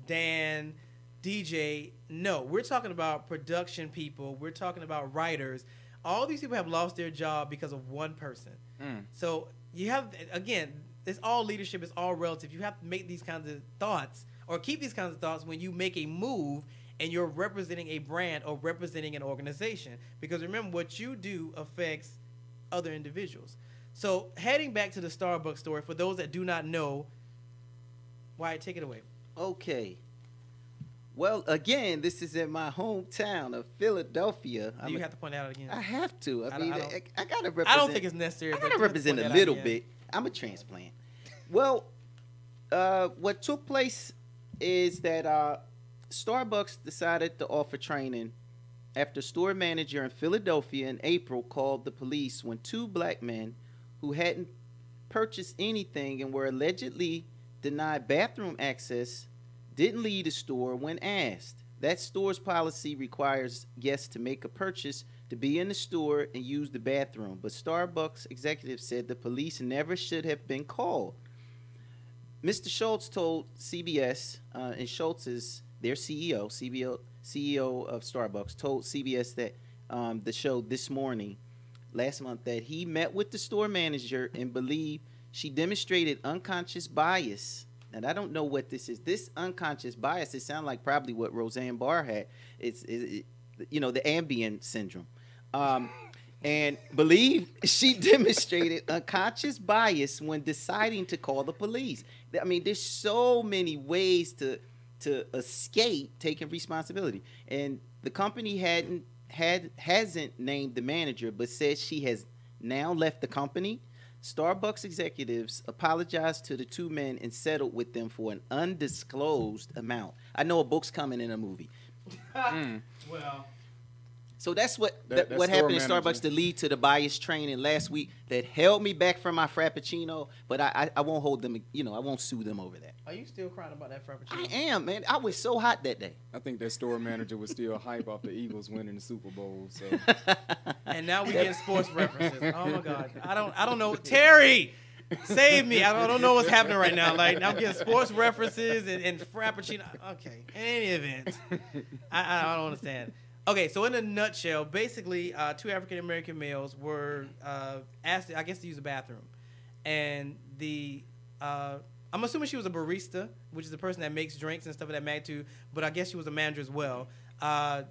Dan, DJ. No, we're talking about production people. We're talking about writers. All these people have lost their job because of one person. So you have, again, it's all leadership. It's all relative. You have to make these kinds of thoughts or keep these kinds of thoughts when you make a move and you're representing a brand or representing an organization. Because remember, what you do affects other individuals. So heading back to the Starbucks story, for those that do not know, Wyatt, take it away. Okay. Well, again, this is in my hometown of Philadelphia. Do you have to point that out again? I have to. I mean, I got to represent. I don't think it's necessary. I got to represent a little bit. I'm a transplant. Well, what took place is that Starbucks decided to offer training after a store manager in Philadelphia in April called the police when two black men who hadn't purchased anything and were allegedly denied bathroom access didn't leave the store when asked. That store's policy requires guests to make a purchase to be in the store and use the bathroom, but Starbucks executives said the police never should have been called. Mr. Schultz told CBS, and Schultz is their CEO of Starbucks, told CBS that the show this morning, last month, that he met with the store manager and believed she demonstrated unconscious bias. And I don't know what this is. This unconscious bias, it sounds like probably what Roseanne Barr had. It's you know, the Ambien syndrome. And believe she demonstrated unconscious bias when deciding to call the police. I mean, there's so many ways to escape taking responsibility. And the company hasn't named the manager, but says she has now left the company. Starbucks executives apologized to the two men and settled with them for an undisclosed amount. I know a book's coming in a movie. Well, so that's what That what store happened in manager. Starbucks to lead to the bias training last week that held me back from my Frappuccino, but I won't hold them, you know, I won't sue them over that. are you still crying about that Frappuccino? I am, man. I was so hot that day. I think that store manager was still hype off the Eagles winning the Super Bowl. So And now we get sports references. Oh my God, I don't know. Terry, save me. I don't know what's happening right now. Like I'm getting sports references and Frappuccino. Okay, in any event, I don't understand. Okay, so in a nutshell, basically, two African American males were asked, I guess, to use the bathroom, and I'm assuming she was a barista, which is the person that makes drinks and stuff of that magnitude, but I guess she was a manager as well.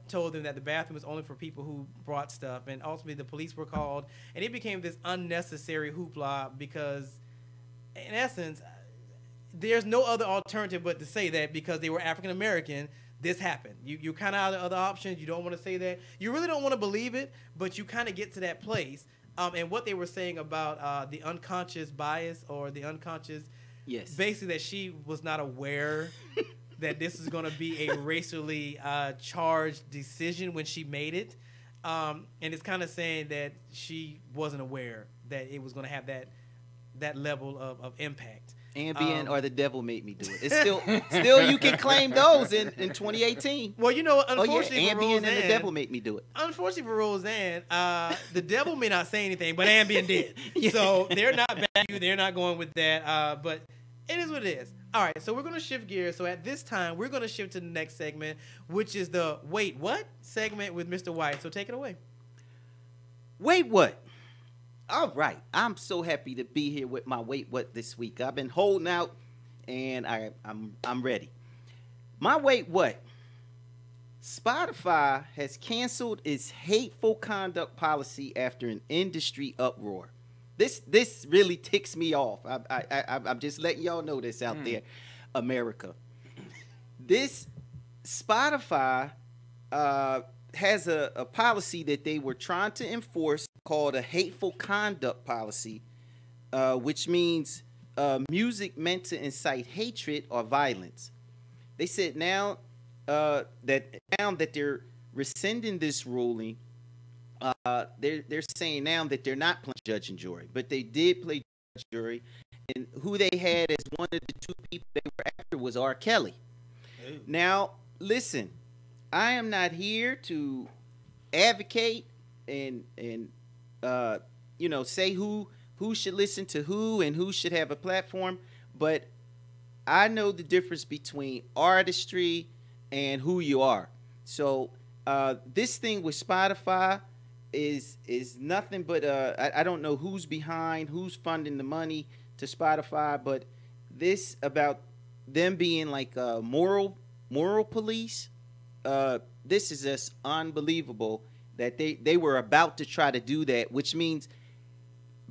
Told them that the bathroom was only for people who brought stuff, and ultimately the police were called, and it became this unnecessary hoopla because, in essence, there's no other alternative but to say that because they were African American, this happened. You're kind of out of other options. You don't want to say that. You really don't want to believe it, but you kind of get to that place. And what they were saying about the unconscious bias or the unconscious, Yes. basically that she was not aware that this is going to be a racially charged decision when she made it. And it's kind of saying that she wasn't aware that it was going to have that level of impact. Ambien or the devil made me do it. It's still you can claim those in 2018. Well, you know, Oh yeah, unfortunately for Ambien Roseanne, and the devil make me do it. unfortunately for Roseanne, the devil may not say anything, but Ambien did. So they're not bad. They're not going with that. But it is what it is. All right, so we're going to shift gears. So at this time, we're going to shift to the next segment, which is the Wait What segment with Mr. White. So take it away. Wait, what? All right. I'm so happy to be here with my Wait What this week. I've been holding out and I'm ready. My Wait What? Spotify has canceled its hateful conduct policy after an industry uproar. This really ticks me off. I'm just letting y'all know this out there, America. This Spotify has a policy that they were trying to enforce called a hateful conduct policy, which means music meant to incite hatred or violence. They said now that they're rescinding this ruling, they're saying now that they're not playing judge and jury, but they did play judge and jury, and who they had as one of the two people they were after was R. Kelly. Now, listen, I am not here to advocate and say who should listen to who and who should have a platform, but I know the difference between artistry and who you are. So this thing with Spotify is nothing but I don't know who's behind, who's funding the money to Spotify, but this about them being like moral police. This is just unbelievable that they were about to try to do that, which means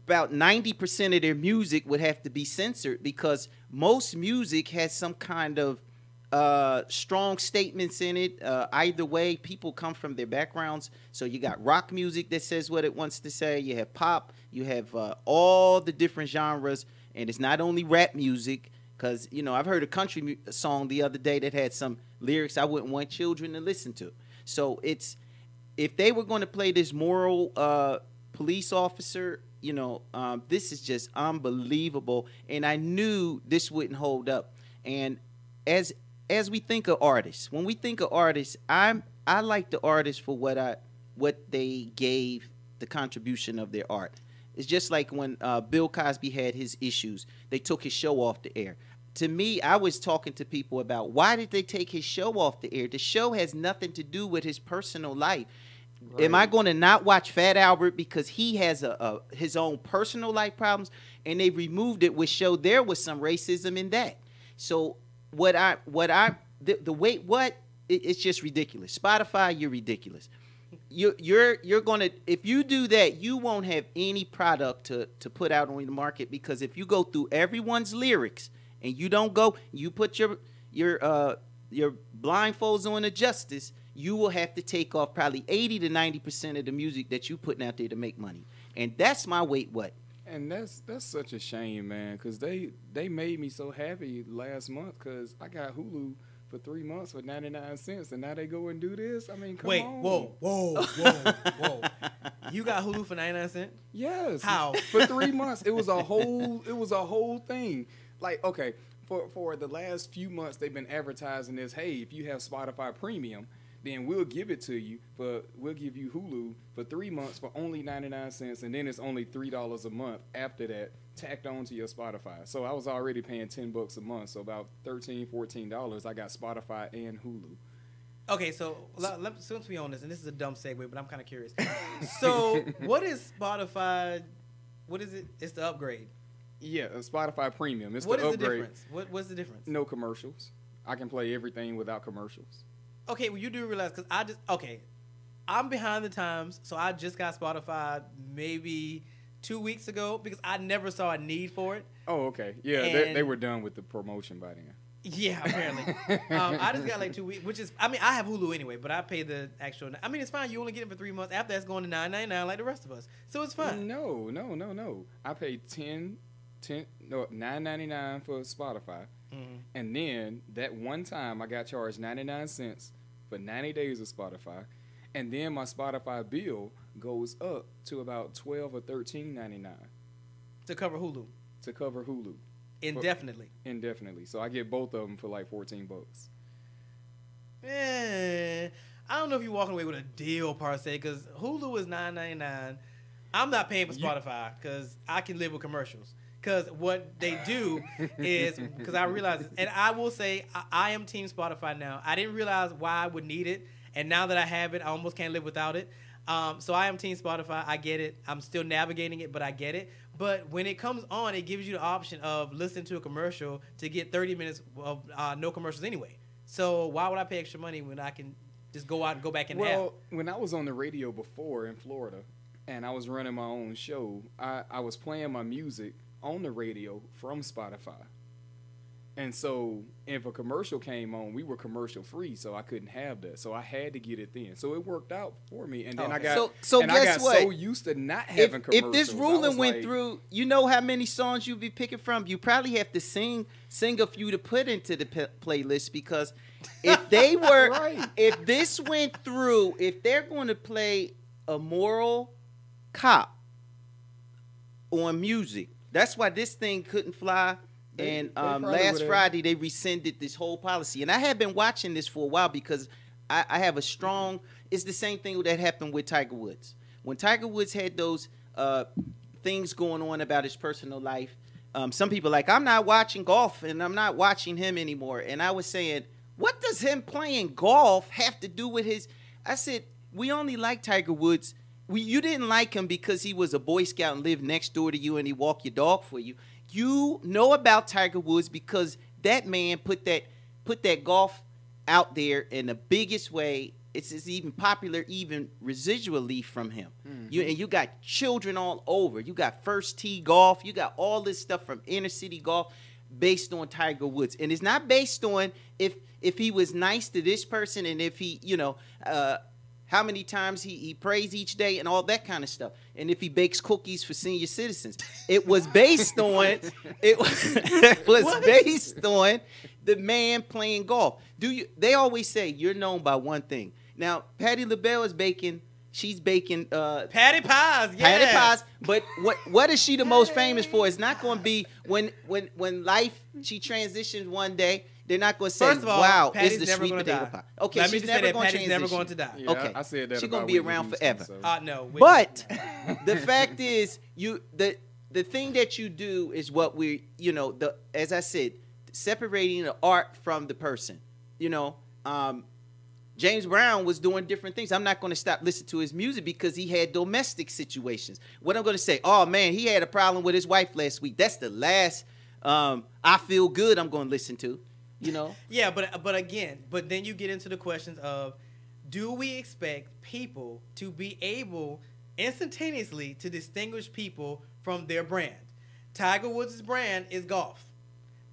about 90% of their music would have to be censored because most music has some kind of strong statements in it. Either way, people come from their backgrounds. So you got rock music that says what it wants to say. You have pop. You have all the different genres. And it's not only rap music because, I've heard a country song the other day that had some lyrics I wouldn't want children to listen to. So if they were going to play this moral police officer, this is just unbelievable. And I knew this wouldn't hold up. And as we think of artists, when we think of artists, I like the artists for what they gave, the contribution of their art. It's just like when Bill Cosby had his issues, they took his show off the air. To me, I was talking to people about why did they take his show off the air? The show has nothing to do with his personal life. Am I Right. going to not watch Fat Albert because he has his own personal life problems, and they removed it, which showed there was some racism in that. So the wait what it's just ridiculous. Spotify, you're ridiculous. You're gonna, if you do that, you won't have any product to put out on the market, because if you go through everyone's lyrics and you don't go, you put your blindfolds on to justice, you will have to take off probably 80 to 90% of the music that you putting out there to make money. And that's my wait what. And that's such a shame, man, because they made me so happy last month because I got Hulu for 3 months for 99 cents, and now they go and do this. I mean, come Wait, on. whoa. You got Hulu for 99 cents? Yes. How? For 3 months, it was a whole thing. Like, okay, for the last few months, they've been advertising this. Hey, if you have Spotify Premium, then we'll give it to you. We'll give you Hulu for 3 months for only 99 cents, and then it's only $3 a month after that, tacked on to your Spotify. So I was already paying $10 a month, so about $13, $14. I got Spotify and Hulu. Okay, so since we own this, and this is a dumb segue, but I'm kind of curious. So what is Spotify? What is it? It's the upgrade. Yeah, Spotify Premium. It's What the is upgrade. the difference? What's the difference? No commercials. I can play everything without commercials. Okay, well, you do realize, because I'm behind the times, so I just got Spotify maybe 2 weeks ago because I never saw a need for it. Oh, okay. Yeah, And- they were done with the promotion by then. Yeah, apparently. I just got like 2 weeks, which is, I I have Hulu anyway, but I pay the actual. It's fine. You only get it for 3 months. After that's going to $9.99 like the rest of us, so it's fine. No. I paid $9.99 for Spotify, and then that one time I got charged 99 cents for 90 days of Spotify, and then my Spotify bill goes up to about $12 or $13.99 To cover Hulu to cover Hulu indefinitely. indefinitely. So I get both of them for like $14. I don't know if you're walking away with a deal per se, because Hulu is $9.99. I'm not paying for Spotify because I can live with commercials. Because what they do is, because I realize, and I will say, I am Team Spotify now. I didn't realize why I would need it, and now that I have it, I almost can't live without it. So I am Team Spotify. I get it. I'm still navigating it, but I get it. But when it comes on, it gives you the option of listening to a commercial to get 30 minutes of no commercials anyway. So why would I pay extra money when I can just go out and go back in the app? Well, when I was on the radio before in Florida, and I was running my own show, I was playing my music on the radio from Spotify. And so if a commercial came on, we were commercial free, so I couldn't have that. So I had to get it then. So it worked out for me. And then I got So I guess got what? so used to not having commercials. If this I ruling was went like, through, you know how many songs you'd be picking from? You probably have to sing a few to put into the playlist, because if they were, Right. if this went through, if they're going to play a moral cop on music, that's why this thing couldn't fly. And probably last would've- Friday, they rescinded this whole policy. And I have been watching this for a while because I have a strong, it's the same thing that happened with Tiger Woods. When Tiger Woods had those things going on about his personal life, some people are like, I'm not watching golf and I'm not watching him anymore. And I was saying, what does him playing golf have to do with his, I said, we only like Tiger Woods. You didn't like him because he was a Boy Scout and lived next door to you and he walked your dog for you. You know about Tiger Woods because that man put that golf out there in the biggest way. It's even popular, even residually from him. You got children all over. You got First Tee Golf. You got all this stuff from inner city golf based on Tiger Woods, and it's not based on if he was nice to this person and if he how many times he prays each day and all that kind of stuff. And if he bakes cookies for senior citizens. It was based on based on the man playing golf. They always say you're known by one thing. Now, Patti LaBelle is baking. She's baking Patty Pies, yeah. Patty Pies. But what is she the most famous for? It's not going to be when she transitions one day. They're not going to say, First of all, "Wow, Patty's is the never sweet gonna potato die. pie." Okay, Let me she's just say never that going to Patty's transition. never going to die. Yeah, Okay. I said that She's gonna about be Whitney around Houston, forever. so. No. But the fact is, the thing that you do is what as I said, separating the art from the person. James Brown was doing different things. I'm not going to stop listening to his music because he had domestic situations. What I'm going to say, oh, man, he had a problem with his wife last week. That's the last I Feel Good I'm going to listen to, you know? Yeah, but again, then you get into the questions of, do we expect people to be able instantaneously to distinguish people from their brand? Tiger Woods' brand is golf.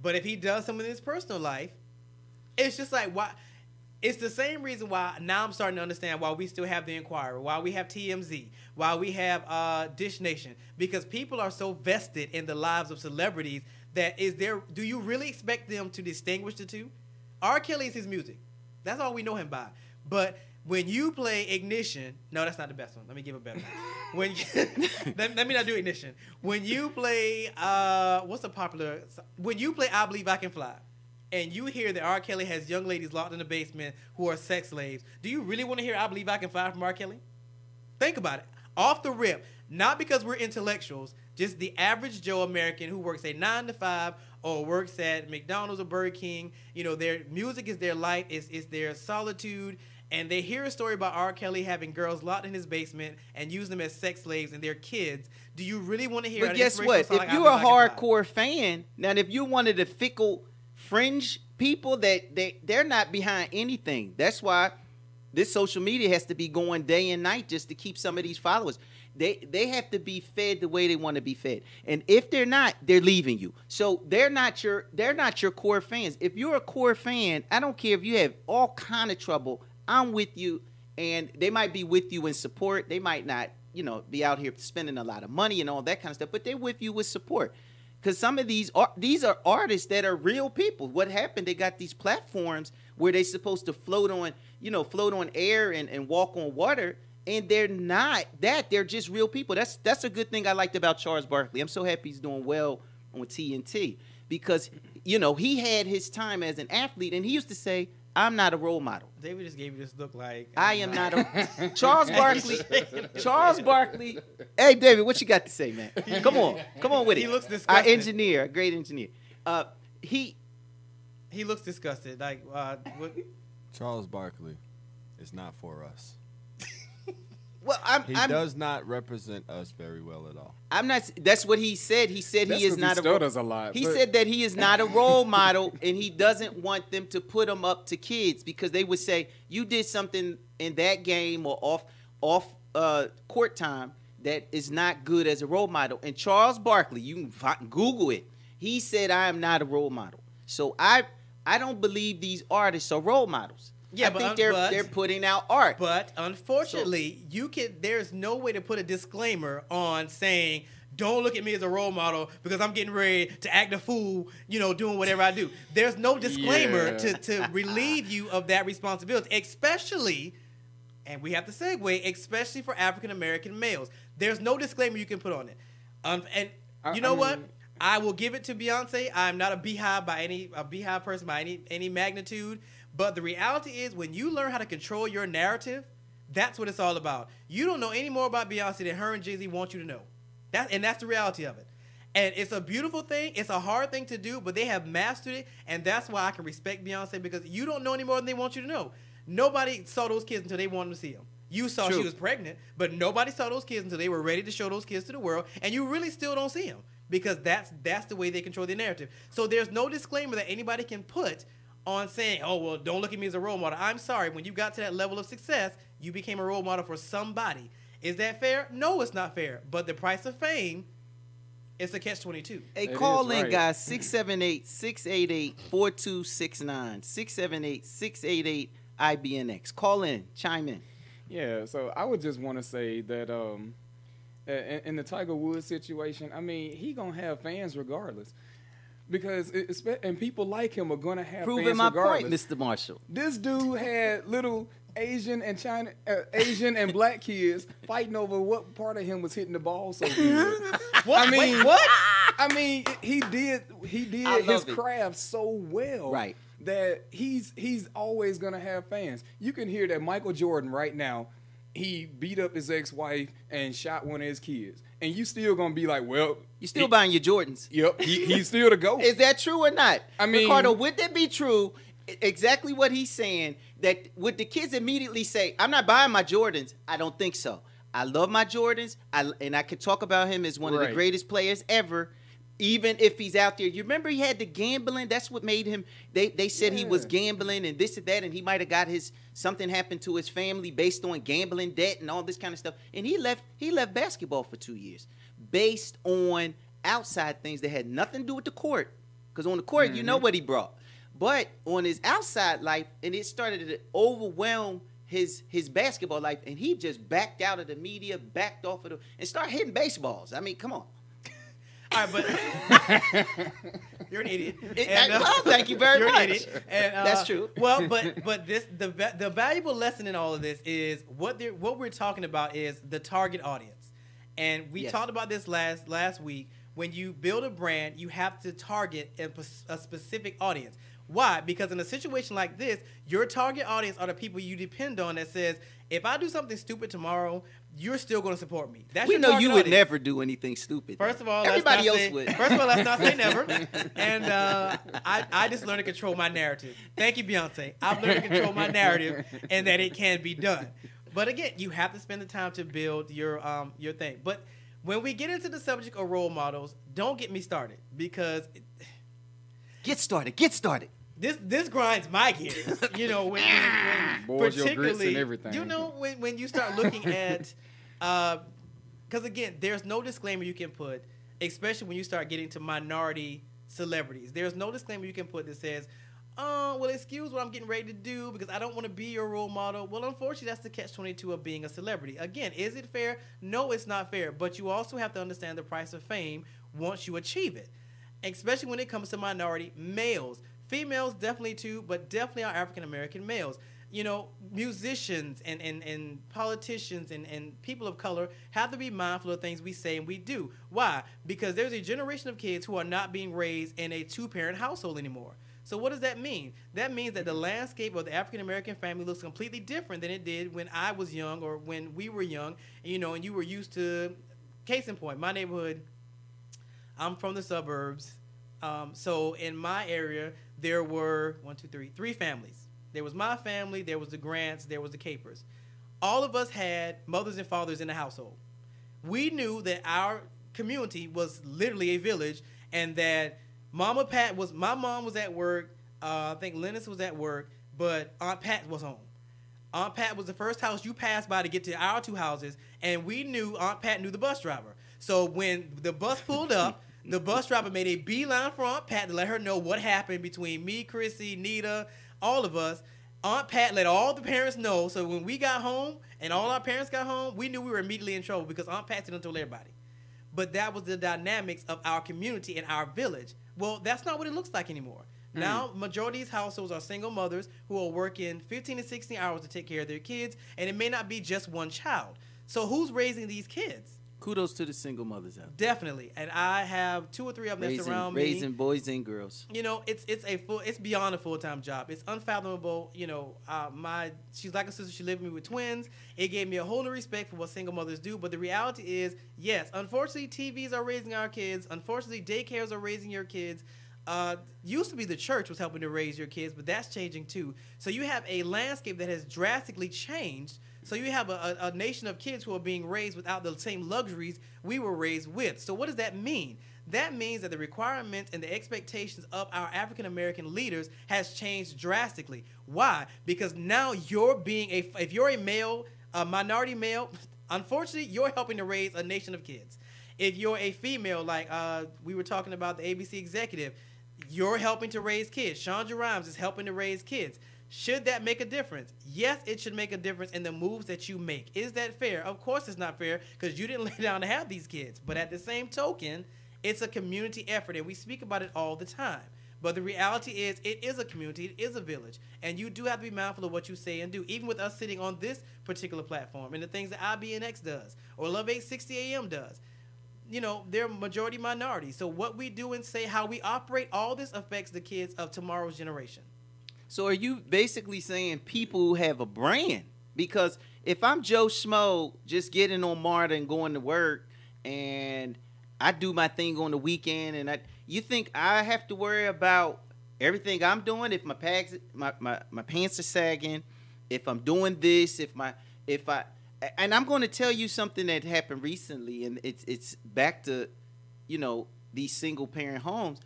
But if he does something in his personal life, it's just like, why? It's the same reason why now I'm starting to understand why we still have The Inquirer, why we have TMZ, why we have Dish Nation, because people are so vested in the lives of celebrities that do you really expect them to distinguish the two? R. Kelly is his music. That's all we know him by. But when you play Ignition, no, that's not the best one. Let me give a better one. Let me not do Ignition. When you play, when you play I Believe I Can Fly, and you hear that R. Kelly has young ladies locked in the basement who are sex slaves, do you really want to hear I Believe I Can Fly from R. Kelly? Think about it. Off the rip. Not because we're intellectuals, just the average Joe American who works a 9 to 5 or works at McDonald's or Burger King. You know, their music is their life, it's their solitude, and they hear a story about R. Kelly having girls locked in his basement and using them as sex slaves and their kids. Do you really want to hear? But guess what? If you're a hardcore fan, now if you're one of the fickle fringe people that they're not behind anything. That's why this social media has to be going day and night just to keep some of these followers. They have to be fed the way they want to be fed. And if they're not, they're leaving you. So they're not your core fans. If you're a core fan, I don't care if you have all kind of trouble, I'm with you. And they might be with you in support. They might not, be out here spending a lot of money and all that kind of stuff, but they're with you with support. Because some of these are artists that are real people. What happened? They got these platforms where they're supposed to float on air and walk on water, and they're not that. They're just real people. That's a good thing I liked about Charles Barkley. I'm so happy he's doing well on TNT because he had his time as an athlete, and he used to say, "I'm not a role model." David just gave you this look like I am not a Charles Barkley. Charles Barkley. Hey, David, what you got to say, man? Come on with it. He looks disgusted. Our engineer, a great engineer. He looks disgusted. Like what? Charles Barkley is not for us. Well, he does not represent us very well at all. I'm not. That's what he said. He said he is not a. Still does a lot. He said that he is not a role model, and he doesn't want them to put him up to kids because they would say you did something in that game or off court time that is not good as a role model. And Charles Barkley, you can Google it. He said I am not a role model. So I don't believe these artists are role models. Yeah, I think they're putting out art. But unfortunately, there's no way to put a disclaimer on saying, don't look at me as a role model because I'm getting ready to act a fool, doing whatever I do. There's no disclaimer to relieve you of that responsibility, especially, and we have to segue, especially for African American males. There's no disclaimer you can put on it. And you know what? I will give it to Beyonce. I'm not a beehive person by any magnitude. But the reality is when you learn how to control your narrative, that's what it's all about. You don't know any more about Beyonce than her and Jay-Z want you to know. That's the reality of it. And it's a beautiful thing. It's a hard thing to do, but they have mastered it. And that's why I can respect Beyonce because you don't know any more than they want you to know. Nobody saw those kids until they wanted to see them. You saw she was pregnant, but nobody saw those kids until they were ready to show those kids to the world. And you really still don't see them because that's the way they control their narrative. So there's no disclaimer that anybody can put on saying, oh, well, don't look at me as a role model. I'm sorry. When you got to that level of success, you became a role model for somebody. Is that fair? No, it's not fair. But the price of fame is a catch-22. Hey, call in, guys. 678-688-4269. 678-688-IBNX. Call in. Chime in. Yeah, so I would just want to say that in the Tiger Woods situation, he going to have fans regardless. Because and people like him are gonna have proving fans my regardless. point, Mr. Marshall. This dude had little Asian and black kids fighting over what part of him was hitting the ball so good. What? Wait, what? He did his craft so well, right? That he's always gonna have fans. You can hear that Michael Jordan right now. He beat up his ex-wife and shot one of his kids. And you still going to be like, well... You still buying your Jordans. Yep. He's still the GOAT. Is that true or not? Ricardo, would that be true exactly what he's saying. That would the kids immediately say, "I'm not buying my Jordans"? I don't think so. I love my Jordans, and I could talk about him as one of the Right. greatest players ever. Even if he's out there, you remember he had the gambling. That's what made him. They said he was Yeah. gambling and this and that, and he might have got something happened to his family based on gambling debt and all this kind of stuff. And he left basketball for 2 years based on outside things that had nothing to do with the court. Because on the court, you know what he brought, but on his outside life, and it started to overwhelm his basketball life, and he just backed out of the media, backed off of and started hitting baseballs. I mean, come on. All right, but you're an idiot. Well, thank you very you're much. An idiot. And, That's true. Well, but the valuable lesson in all of this is what we're talking about is the target audience, and we Yes. talked about this last week. When you build a brand, you have to target a specific audience. Why? Because in a situation like this, your target audience are the people you depend on that says, if I do something stupid tomorrow, you're still going to support me. That's We your know target you would audience. never do anything stupid. First of all, everybody let's else not would. say, First of all, let's not say never. And I just learned to control my narrative. Thank you, Beyonce. I've learned to control my narrative and that it can be done. But again, you have to spend the time to build your thing. But when we get into the subject of role models, don't get me started because Get started. this grinds my gears. You know, when Boils your grits and particularly, everything. you know, when you start looking at, because again, there's no disclaimer you can put, especially when you start getting to minority celebrities. There's no disclaimer you can put that says, well, excuse what I'm getting ready to do because I don't want to be your role model. Well, unfortunately, that's the catch-22 of being a celebrity. Again, is it fair? No, it's not fair. But you also have to understand the price of fame once you achieve it, especially when it comes to minority males. Females definitely too, but definitely our African-American males. You know, musicians and politicians and people of color have to be mindful of things we say and we do. Why? Because there's a generation of kids who are not being raised in a two-parent household anymore. So what does that mean? That means that the landscape of the African-American family looks completely different than it did when I was young or when we were young, you know, and you were used to, case in point, my neighborhood, I'm from the suburbs. So in my area, there were three families. There was my family, there was the Grants, there was the Capers. All of us had mothers and fathers in the household. We knew that our community was literally a village and that my mom was at work. I think Lennis was at work, but Aunt Pat was home. Aunt Pat was the first house you passed by to get to our two houses, and we knew Aunt Pat knew the bus driver. So when the bus pulled up, the bus driver made a beeline for Aunt Pat to let her know what happened between me, Chrissy, Nita, all of us. Aunt Pat let all the parents know, so when we got home and all our parents got home, we knew we were immediately in trouble because Aunt Pat didn't tell everybody. But that was the dynamics of our community and our village. Well, that's not what it looks like anymore. Now, majority of these households are single mothers who are working 15 to 16 hours to take care of their kids, and it may not be just one child. So who's raising these kids? Kudos to the single mothers out there. Definitely. And I have 2 or 3 of them that surround me. Raising boys and girls. You know, it's beyond a full-time job. It's unfathomable. You know, she's like a sister. She lived with me with twins. It gave me a whole new respect for what single mothers do. But the reality is, yes, unfortunately, TVs are raising our kids. Unfortunately, daycares are raising your kids. Used to be the church was helping to raise your kids, but that's changing too. So you have a landscape that has drastically changed. So you have a nation of kids who are being raised without the same luxuries we were raised with. So what does that mean? That means that the requirements and the expectations of our African-American leaders has changed drastically. Why? Because now if you're a male, a minority male, unfortunately, you're helping to raise a nation of kids. If you're a female, like we were talking about the ABC executive, you're helping to raise kids. Shonda Rhimes is helping to raise kids. Should that make a difference? Yes, it should make a difference in the moves that you make. Is that fair? Of course it's not fair because you didn't lay down to have these kids. But at the same token, it's a community effort, and we speak about it all the time. But the reality is it is a community, it is a village, and you do have to be mindful of what you say and do, even with us sitting on this particular platform and the things that IBNX does or Love 860 AM does. You know, they're majority minority. So what we do and say, how we operate, all this affects the kids of tomorrow's generation. So are you basically saying people who have a brand? Because if I'm Joe Schmo just getting on MARTA and going to work and I do my thing on the weekend and you think I have to worry about Everything I'm doing, if my pants are sagging, if I'm doing this, and I'm going to tell you something that happened recently, and it's back to, these single parent homes.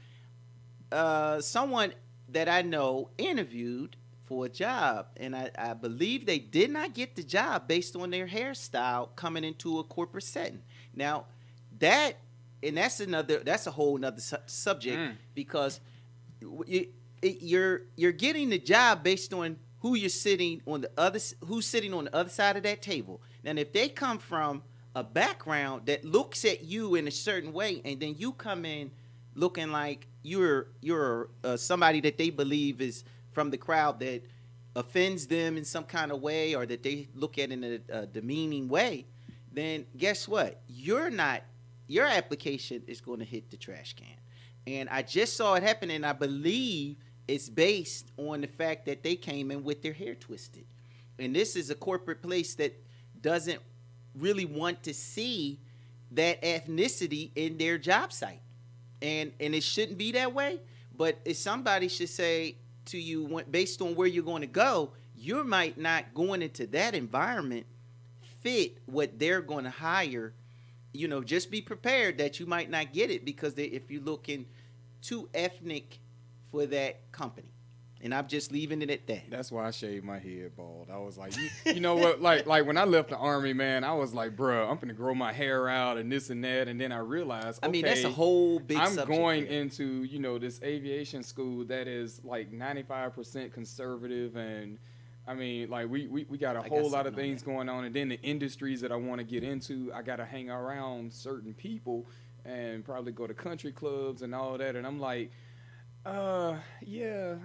Someone that I know interviewed for a job, and I believe they did not get the job based on their hairstyle coming into a corporate setting. Now, that's a whole nother subject because you're getting the job based on who's sitting on the other side of that table. Now, if they come from a background that looks at you in a certain way, and then you come in looking like you're somebody that they believe is from the crowd that offends them in some kind of way, or that they look at in a demeaning way, then guess what? Your application is going to hit the trash can. And I just saw it happen, and I believe it's based on the fact that they came in with their hair twisted. And this is a corporate place that doesn't really want to see that ethnicity in their job site. And it shouldn't be that way, but if somebody should say to you, based on where you're going to go, you might not going into that environment fit what they're going to hire. Just be prepared that you might not get it because if you're looking too ethnic for that company. And I'm just leaving it at that. That's why I shaved my head bald. I was like, you know what? Like when I left the Army, man, I was like, bruh, I'm gonna grow my hair out and this and that. And then I realized, okay, I mean, that's a whole big subject. I'm going into, this aviation school that is like 95% conservative. And I mean, like we got a whole lot of things going on. And then the industries that I want to get into, I got to hang around certain people and probably go to country clubs and all that. And I'm like, yeah,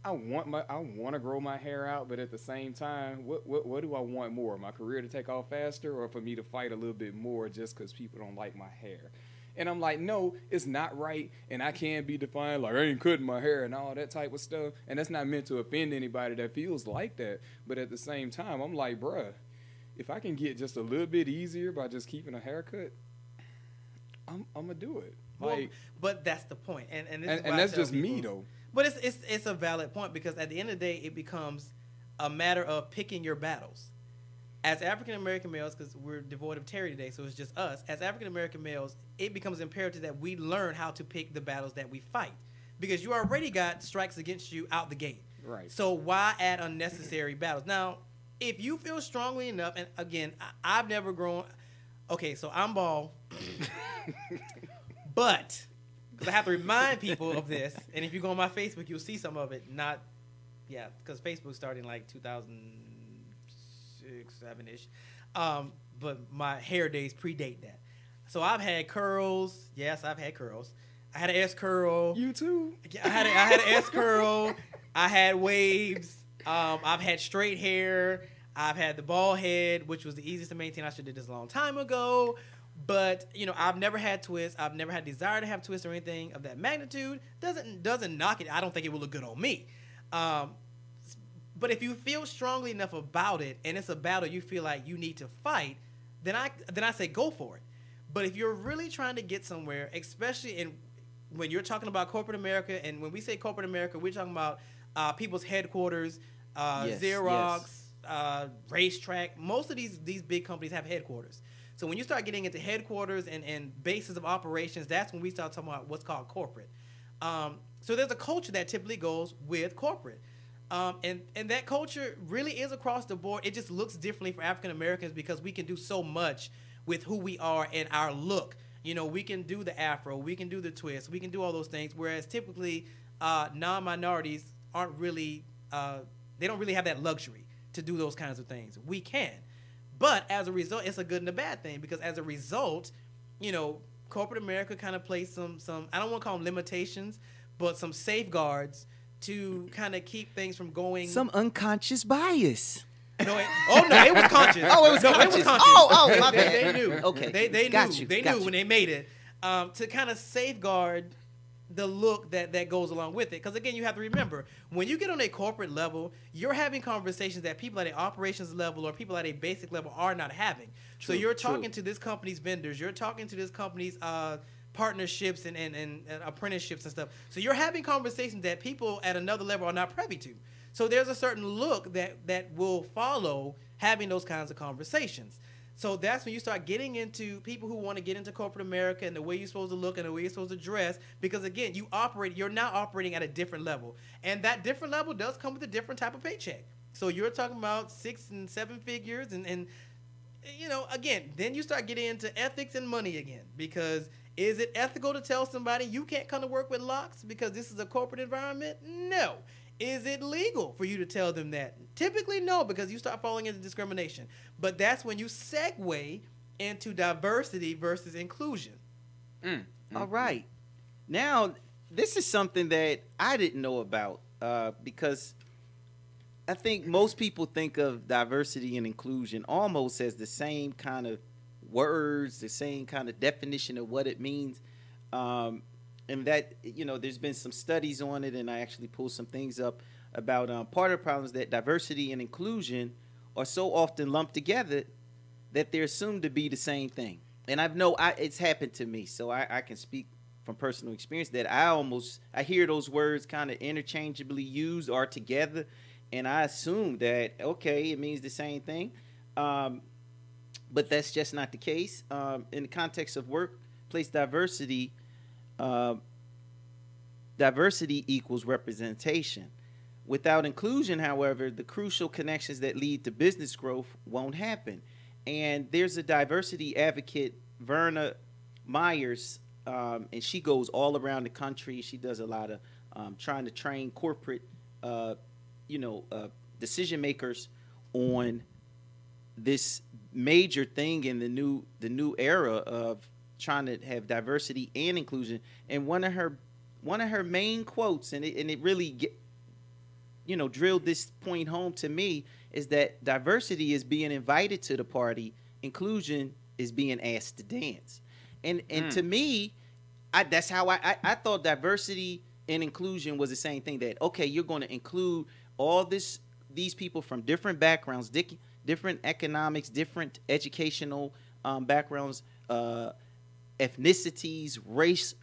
I want to grow my hair out, but at the same time, what do I want more? My career to take off faster, or for me to fight a little bit more just because people don't like my hair? And I'm like, no, it's not right, and I can't be defined like I ain't cutting my hair and all that type of stuff. And that's not meant to offend anybody that feels like that. But at the same time, I'm like, bruh, if I can get just a little bit easier by just keeping a haircut, I'm gonna do it. Like, but that's the point, and that's just me though. But it's a valid point because at the end of the day, it becomes a matter of picking your battles. As African American males, because we're devoid of Terry today, so it's just us. As African American males, it becomes imperative that we learn how to pick the battles that we fight, because you already got strikes against you out the gate. Right. So why add unnecessary battles? Now, if you feel strongly enough, and again, I've never grown. Okay, so I'm bald, but. Because I have to remind people of this, and if you go on my Facebook, you'll see some of it. Because Facebook started in like 2006, 7-ish. But my hair days predate that. So I've had curls. Yes, I've had curls. I had an S curl. You too. I had an S curl. I had waves. I've had straight hair. I've had the bald head, which was the easiest to maintain. I should have did this a long time ago. But, I've never had twists. I've never had desire to have twists or anything of that magnitude. Doesn't knock it. I don't think it will look good on me. But if you feel strongly enough about it and it's a battle you feel like you need to fight, then I say go for it. But if you're really trying to get somewhere, especially when you're talking about corporate America, and when we say corporate America, we're talking about people's headquarters, Xerox, Racetrack. Most of these big companies have headquarters. So when you start getting into headquarters and bases of operations, that's when we start talking about what's called corporate. So there's a culture that typically goes with corporate. And that culture really is across the board. It just looks differently for African Americans because we can do so much with who we are and our look. We can do the afro, we can do the twist, we can do all those things, whereas typically non-minorities aren't really, they don't really have that luxury to do those kinds of things. We can. But as a result, it's a good and a bad thing because as a result, corporate America kind of plays some I don't want to call them limitations, but some safeguards to kind of keep things from going. Some unconscious bias. No, it was conscious. Oh, it was conscious. Oh, my bad. They knew. Okay. They Got knew. you. They knew when they made it to kind of safeguard the look that goes along with it. Because, again, you have to remember, when you get on a corporate level, you're having conversations that people at an operations level or people at a basic level are not having. So you're talking to this company's vendors. You're talking to this company's partnerships and apprenticeships and stuff. So you're having conversations that people at another level are not privy to. So there's a certain look that will follow having those kinds of conversations. So that's when you start getting into people who want to get into corporate America and the way you're supposed to look and the way you're supposed to dress. Because again, you're now operating at a different level. And that different level does come with a different type of paycheck. So you're talking about 6 and 7 figures and again, then you start getting into ethics and money again. Because is it ethical to tell somebody you can't come to work with locks because this is a corporate environment? No. Is it legal for you to tell them that? Typically, no, because you start falling into discrimination. But that's when you segue into diversity versus inclusion. All right. Now, this is something that I didn't know about because I think most people think of diversity and inclusion almost as the same kind of words, the same kind of definition of what it means. And that, there's been some studies on it, and I actually pulled some things up about part of the problem is that diversity and inclusion are so often lumped together that they're assumed to be the same thing. And it's happened to me, so I can speak from personal experience that I hear those words kind of interchangeably used or together, and I assume that, okay, it means the same thing. But that's just not the case. In the context of workplace diversity, diversity equals representation. Without inclusion, however, the crucial connections that lead to business growth won't happen. And there's a diversity advocate, Verna Myers, and she goes all around the country. She does a lot of trying to train corporate, decision makers on this major thing in the new era of trying to have diversity and inclusion. And one of her main quotes, and it really drilled this point home to me, is that diversity is being invited to the party, inclusion is being asked to dance. And to me, that's how I thought diversity and inclusion was the same thing. That, okay, you're going to include all these people from different backgrounds, different economics, different educational backgrounds, ethnicities,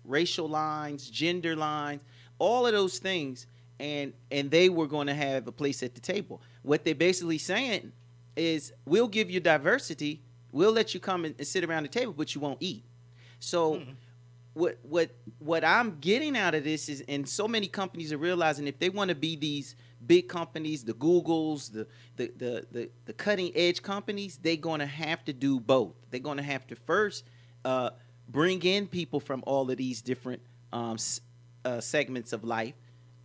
racial lines, gender lines, all of those things, and they were going to have a place at the table. What they're basically saying is, we'll give you diversity, we'll let you come and sit around the table, but you won't eat. So what I'm getting out of this is, and so many companies are realizing, if they want to be these big companies, the Googles, the cutting edge companies, they're going to have to do both. They're going to have to first bring in people from all of these different segments of life,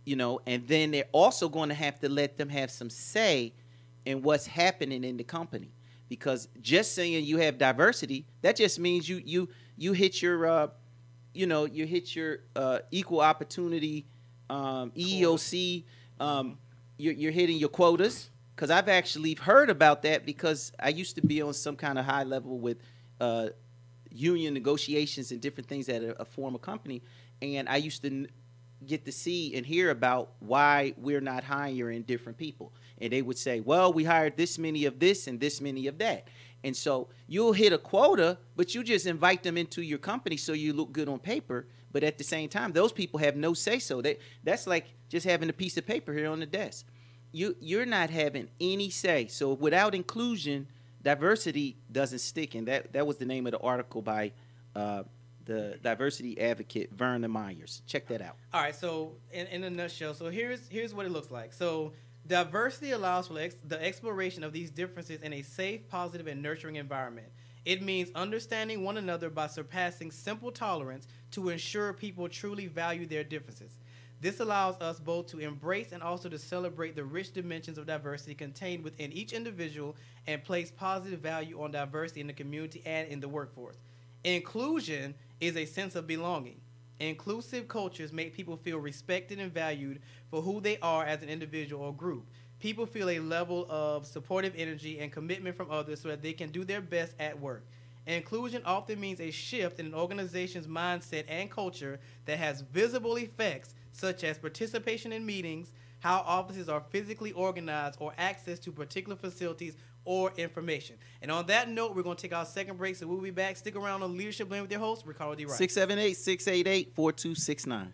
and then they're also going to have to let them have some say in what's happening in the company. Because just saying you have diversity, that just means you hit your equal opportunity EEOC. You're hitting your quotas. Because I've actually heard about that, because I used to be on some kind of high level with union negotiations and different things at a former company, and I used to get to see and hear about why we're not hiring different people. And they would say, well, we hired this many of this and this many of that. And so you'll hit a quota, but you just invite them into your company so you look good on paper. But at the same time, those people have no say-so. That's like just having a piece of paper here on the desk. You're not having any say. So without inclusion, diversity doesn't stick. And that was the name of the article by the diversity advocate Verna Myers. Check that out. All right, so in a nutshell, so here's what it looks like. So diversity allows for the exploration of these differences in a safe, positive, and nurturing environment. It means understanding one another by surpassing simple tolerance to ensure people truly value their differences. This allows us both to embrace and also to celebrate the rich dimensions of diversity contained within each individual and place positive value on diversity in the community and in the workforce. Inclusion is a sense of belonging. Inclusive cultures make people feel respected and valued for who they are as an individual or group. People feel a level of supportive energy and commitment from others so that they can do their best at work. Inclusion often means a shift in an organization's mindset and culture that has visible effects, such as participation in meetings, how offices are physically organized, or access to particular facilities or information. And on that note, we're going to take our second break, so we'll be back. Stick around on Leadership Lane with your host, Ricardo D. Rice. 678-688-4269.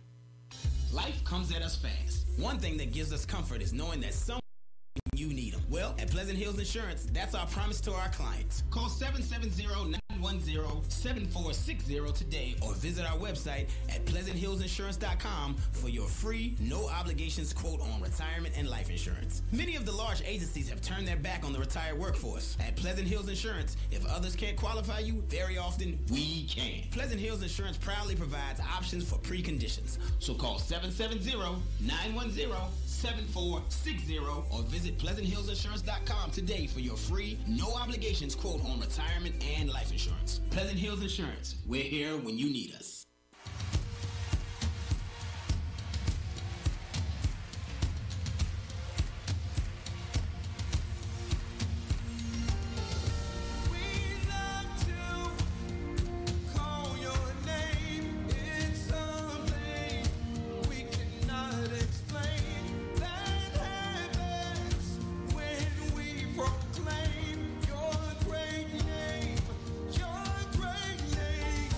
Life comes at us fast. One thing that gives us comfort is knowing that someone you need them. Well, at Pleasant Hills Insurance, that's our promise to our clients. Call 770-910-7460 today or visit our website at pleasanthillsinsurance.com for your free, no obligations quote on retirement and life insurance. Many of the large agencies have turned their back on the retired workforce. At Pleasant Hills Insurance, if others can't qualify you, very often we can. Pleasant Hills Insurance proudly provides options for preconditions. So call 770-910-7460 or visit pleasanthillsinsurance.com today for your free, no obligations quote on retirement and life insurance. Pleasant Hills Insurance. We're here when you need us. Your great name.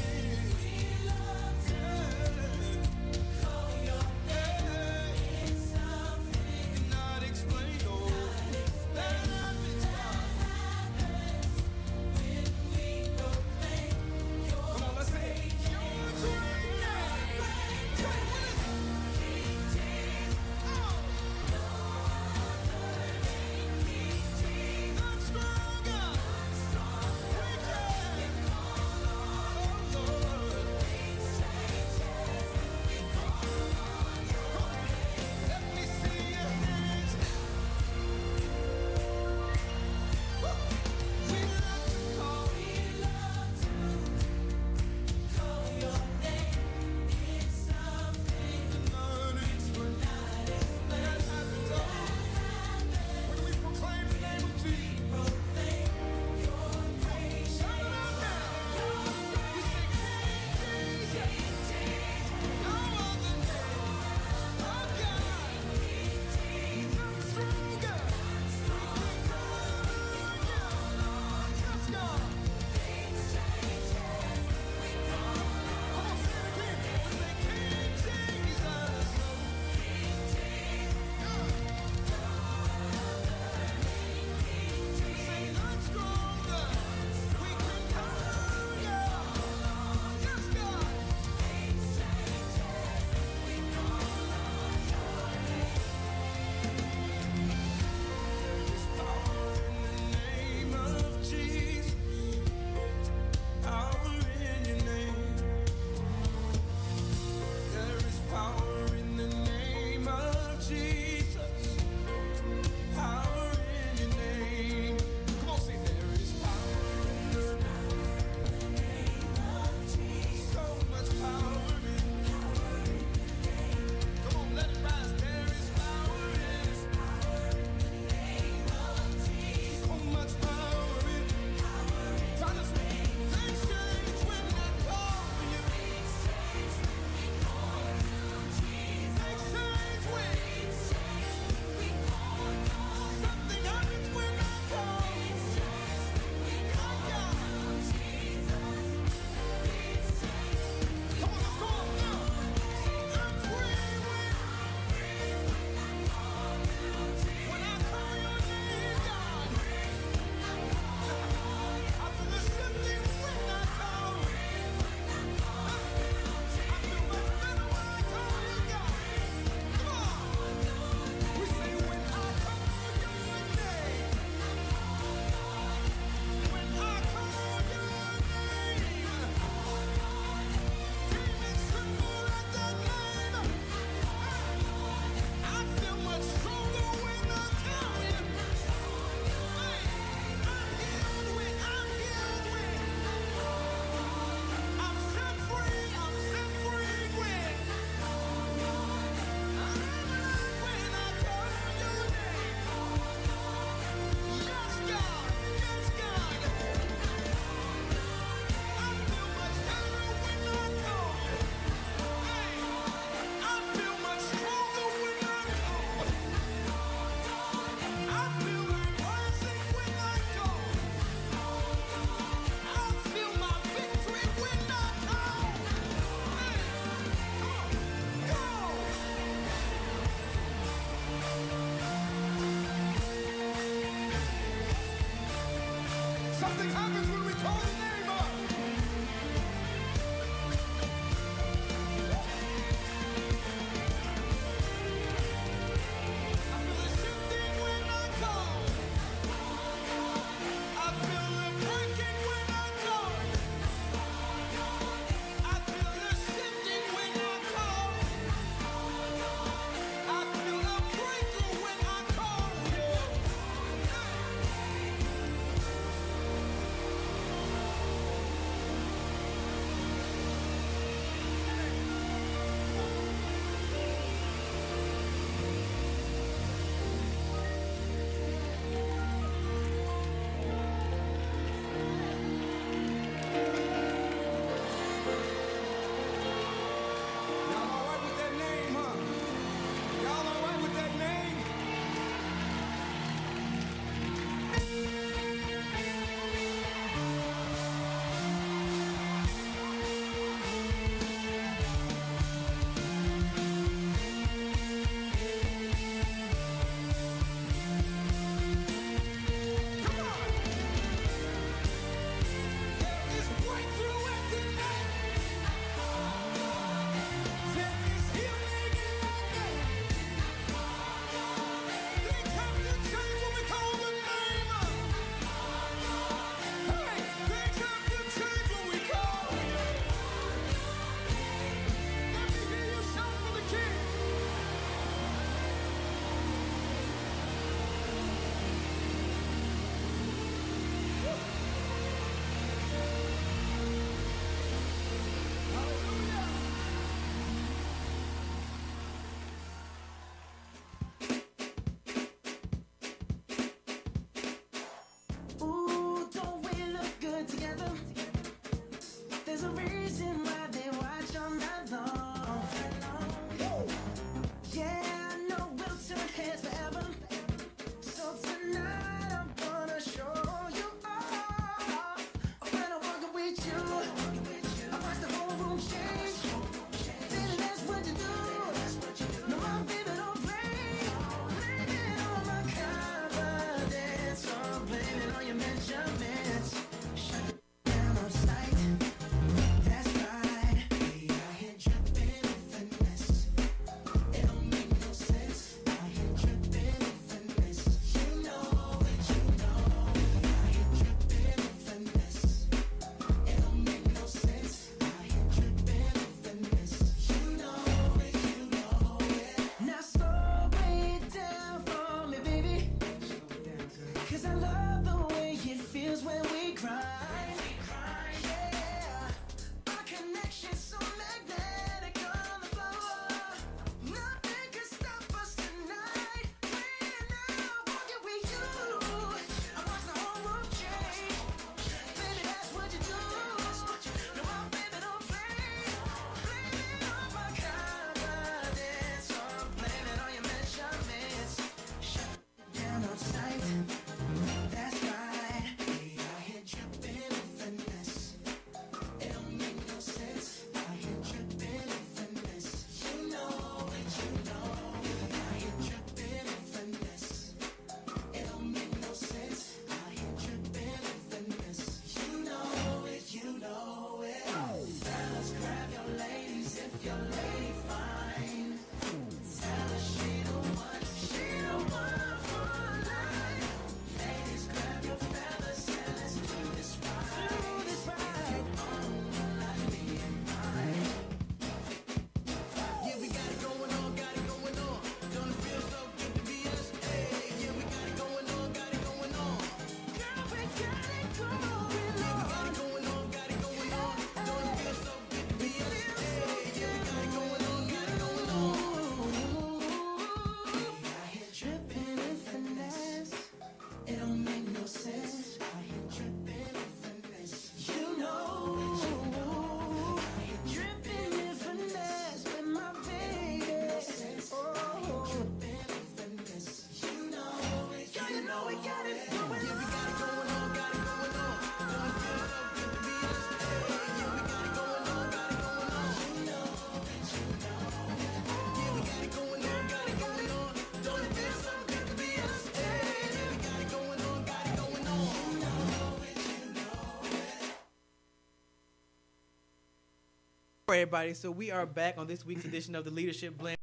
All right, everybody. So we are back on this week's edition of the Leadership Blend.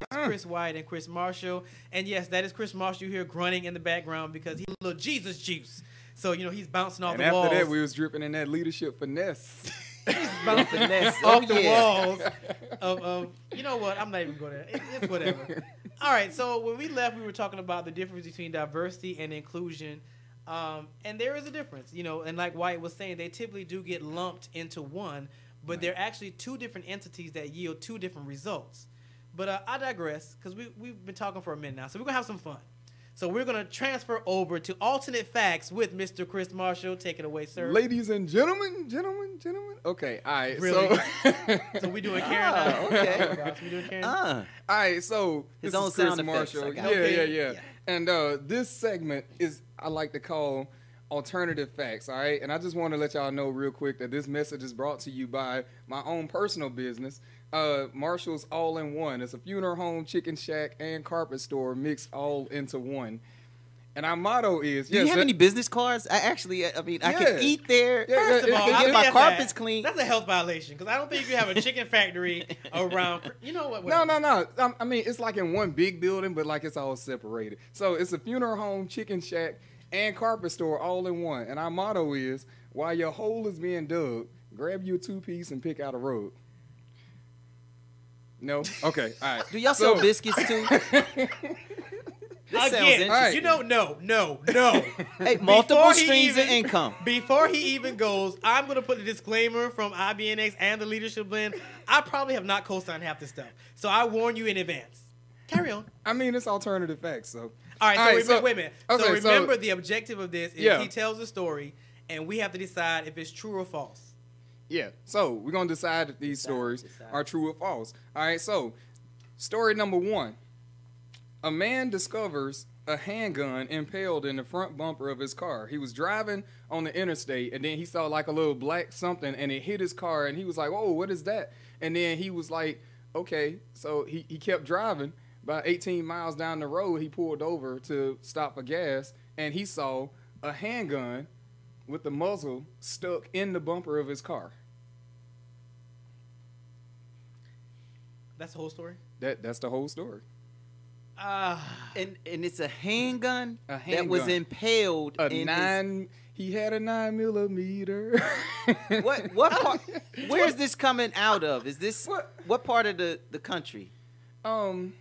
It's Chris White and Chris Marshall. And yes, that is Chris Marshall here grunting in the background because he's a little Jesus juice. So, he's bouncing off And the after walls. that, we was dripping in that leadership finesse. Bouncing Finesse. off Oh, the yeah. walls of you know what? I'm not even going there. It's whatever. All right. So when we left, we were talking about the difference between diversity and inclusion. And there is a difference, and like White was saying, they typically do get lumped into one, but they're actually two different entities that yield two different results. But I digress because we've been talking for a minute now, so we're going to have some fun. So we're going to transfer over to alternate facts with Mr. Chris Marshall. Take it away, sir. Ladies and gentlemen. Okay, all right. Really? So, So we doing Karen now? okay. Oh, gosh, we doing Karen? all right, so His this own is Chris sound effects, Marshall. I got Yeah, it. yeah. Yeah. And this segment is I like to call alternative facts, all right? And I just want to let y'all know real quick that this message is brought to you by my own personal business, Marshall's All-in-One. It's a funeral home, chicken shack, and carpet store mixed all into one. And our motto is, Do you have any business cards? I Yeah. can eat there. Yeah, First of all, I can I get mean, my that's carpets a- clean. That's a health violation because I don't think you have a chicken factory around. You know what? No. I mean, it's like in one big building, but like it's all separated. So it's a funeral home, chicken shack, and carpet store all in one. And our motto is, while your hole is being dug, grab you a two-piece and pick out a rug. No? Okay, all right. Do y'all sell biscuits too? This sounds Again, interesting. no. Hey, multiple Before he streams even- of income. Before he even goes, I'm going to put a disclaimer from IBNX and the Leadership Blend. I probably have not co-signed half this stuff. So I warn you in advance. Carry on. I mean, it's alternative facts, so. All right, wait a minute. okay, So remember, the objective of this is Yeah. he tells a story, and we have to decide if it's true or false. Yeah, so we're going to decide if these stories are true or false. All right, so story number one. A man discovers a handgun impaled in the front bumper of his car. He was driving on the interstate, and then he saw like a little black something, and it hit his car, and he was like, oh, what is that? And then he was like, okay, so he kept driving. About 18 miles down the road, he pulled over to stop for gas, and he saw a handgun with the muzzle stuck in the bumper of his car. That's the whole story? That's the whole story. And it's a handgun, A that was handgun. impaled A in he had a 9mm. his, what part, where is this coming out of? Is this What? what part of the country? I don't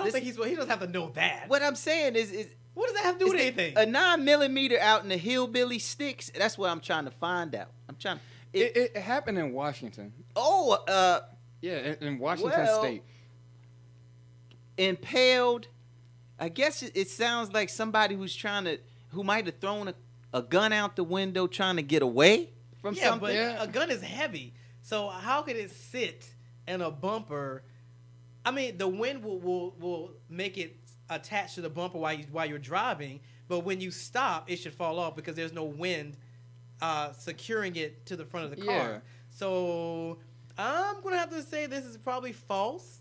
This- think he doesn't have to know that. What I'm saying is What does that have to do with anything? a 9mm out in the hillbilly sticks? That's what I'm trying to find out. I'm trying. It happened in Washington. Yeah, in Washington Well, State. Impaled. I guess it sounds like somebody who might have thrown a gun out the window trying to get away from yeah, something. but a gun is heavy. So how could it sit in a bumper? I mean, the wind will make it attached to the bumper while you're driving, but when you stop, it should fall off because there's no wind securing it to the front of the car. Yeah. So I'm gonna have to say this is probably false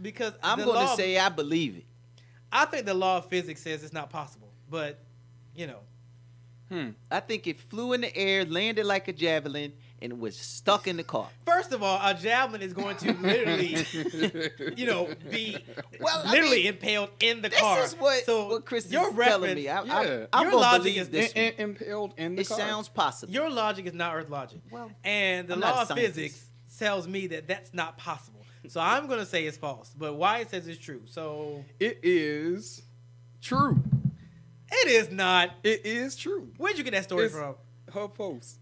because I'm the going law to of- say I believe it. I think the law of physics says it's not possible, but you know. I think it flew in the air, landed like a javelin, and was stuck in the car. First of all, a javelin is going to literally, be literally impaled in the This car. is what Chris is your telling me. reference- I'm your going to logic believe is this one. Impaled in the It car. sounds possible. Your logic is not Earth logic. Well, and the I'm not law a of scientist. physics tells me that that's not possible. So I'm going to say it's false. But Wyatt says it's true. So It is true. it is not. It is true. Where'd you get that story It's from? HuffPost.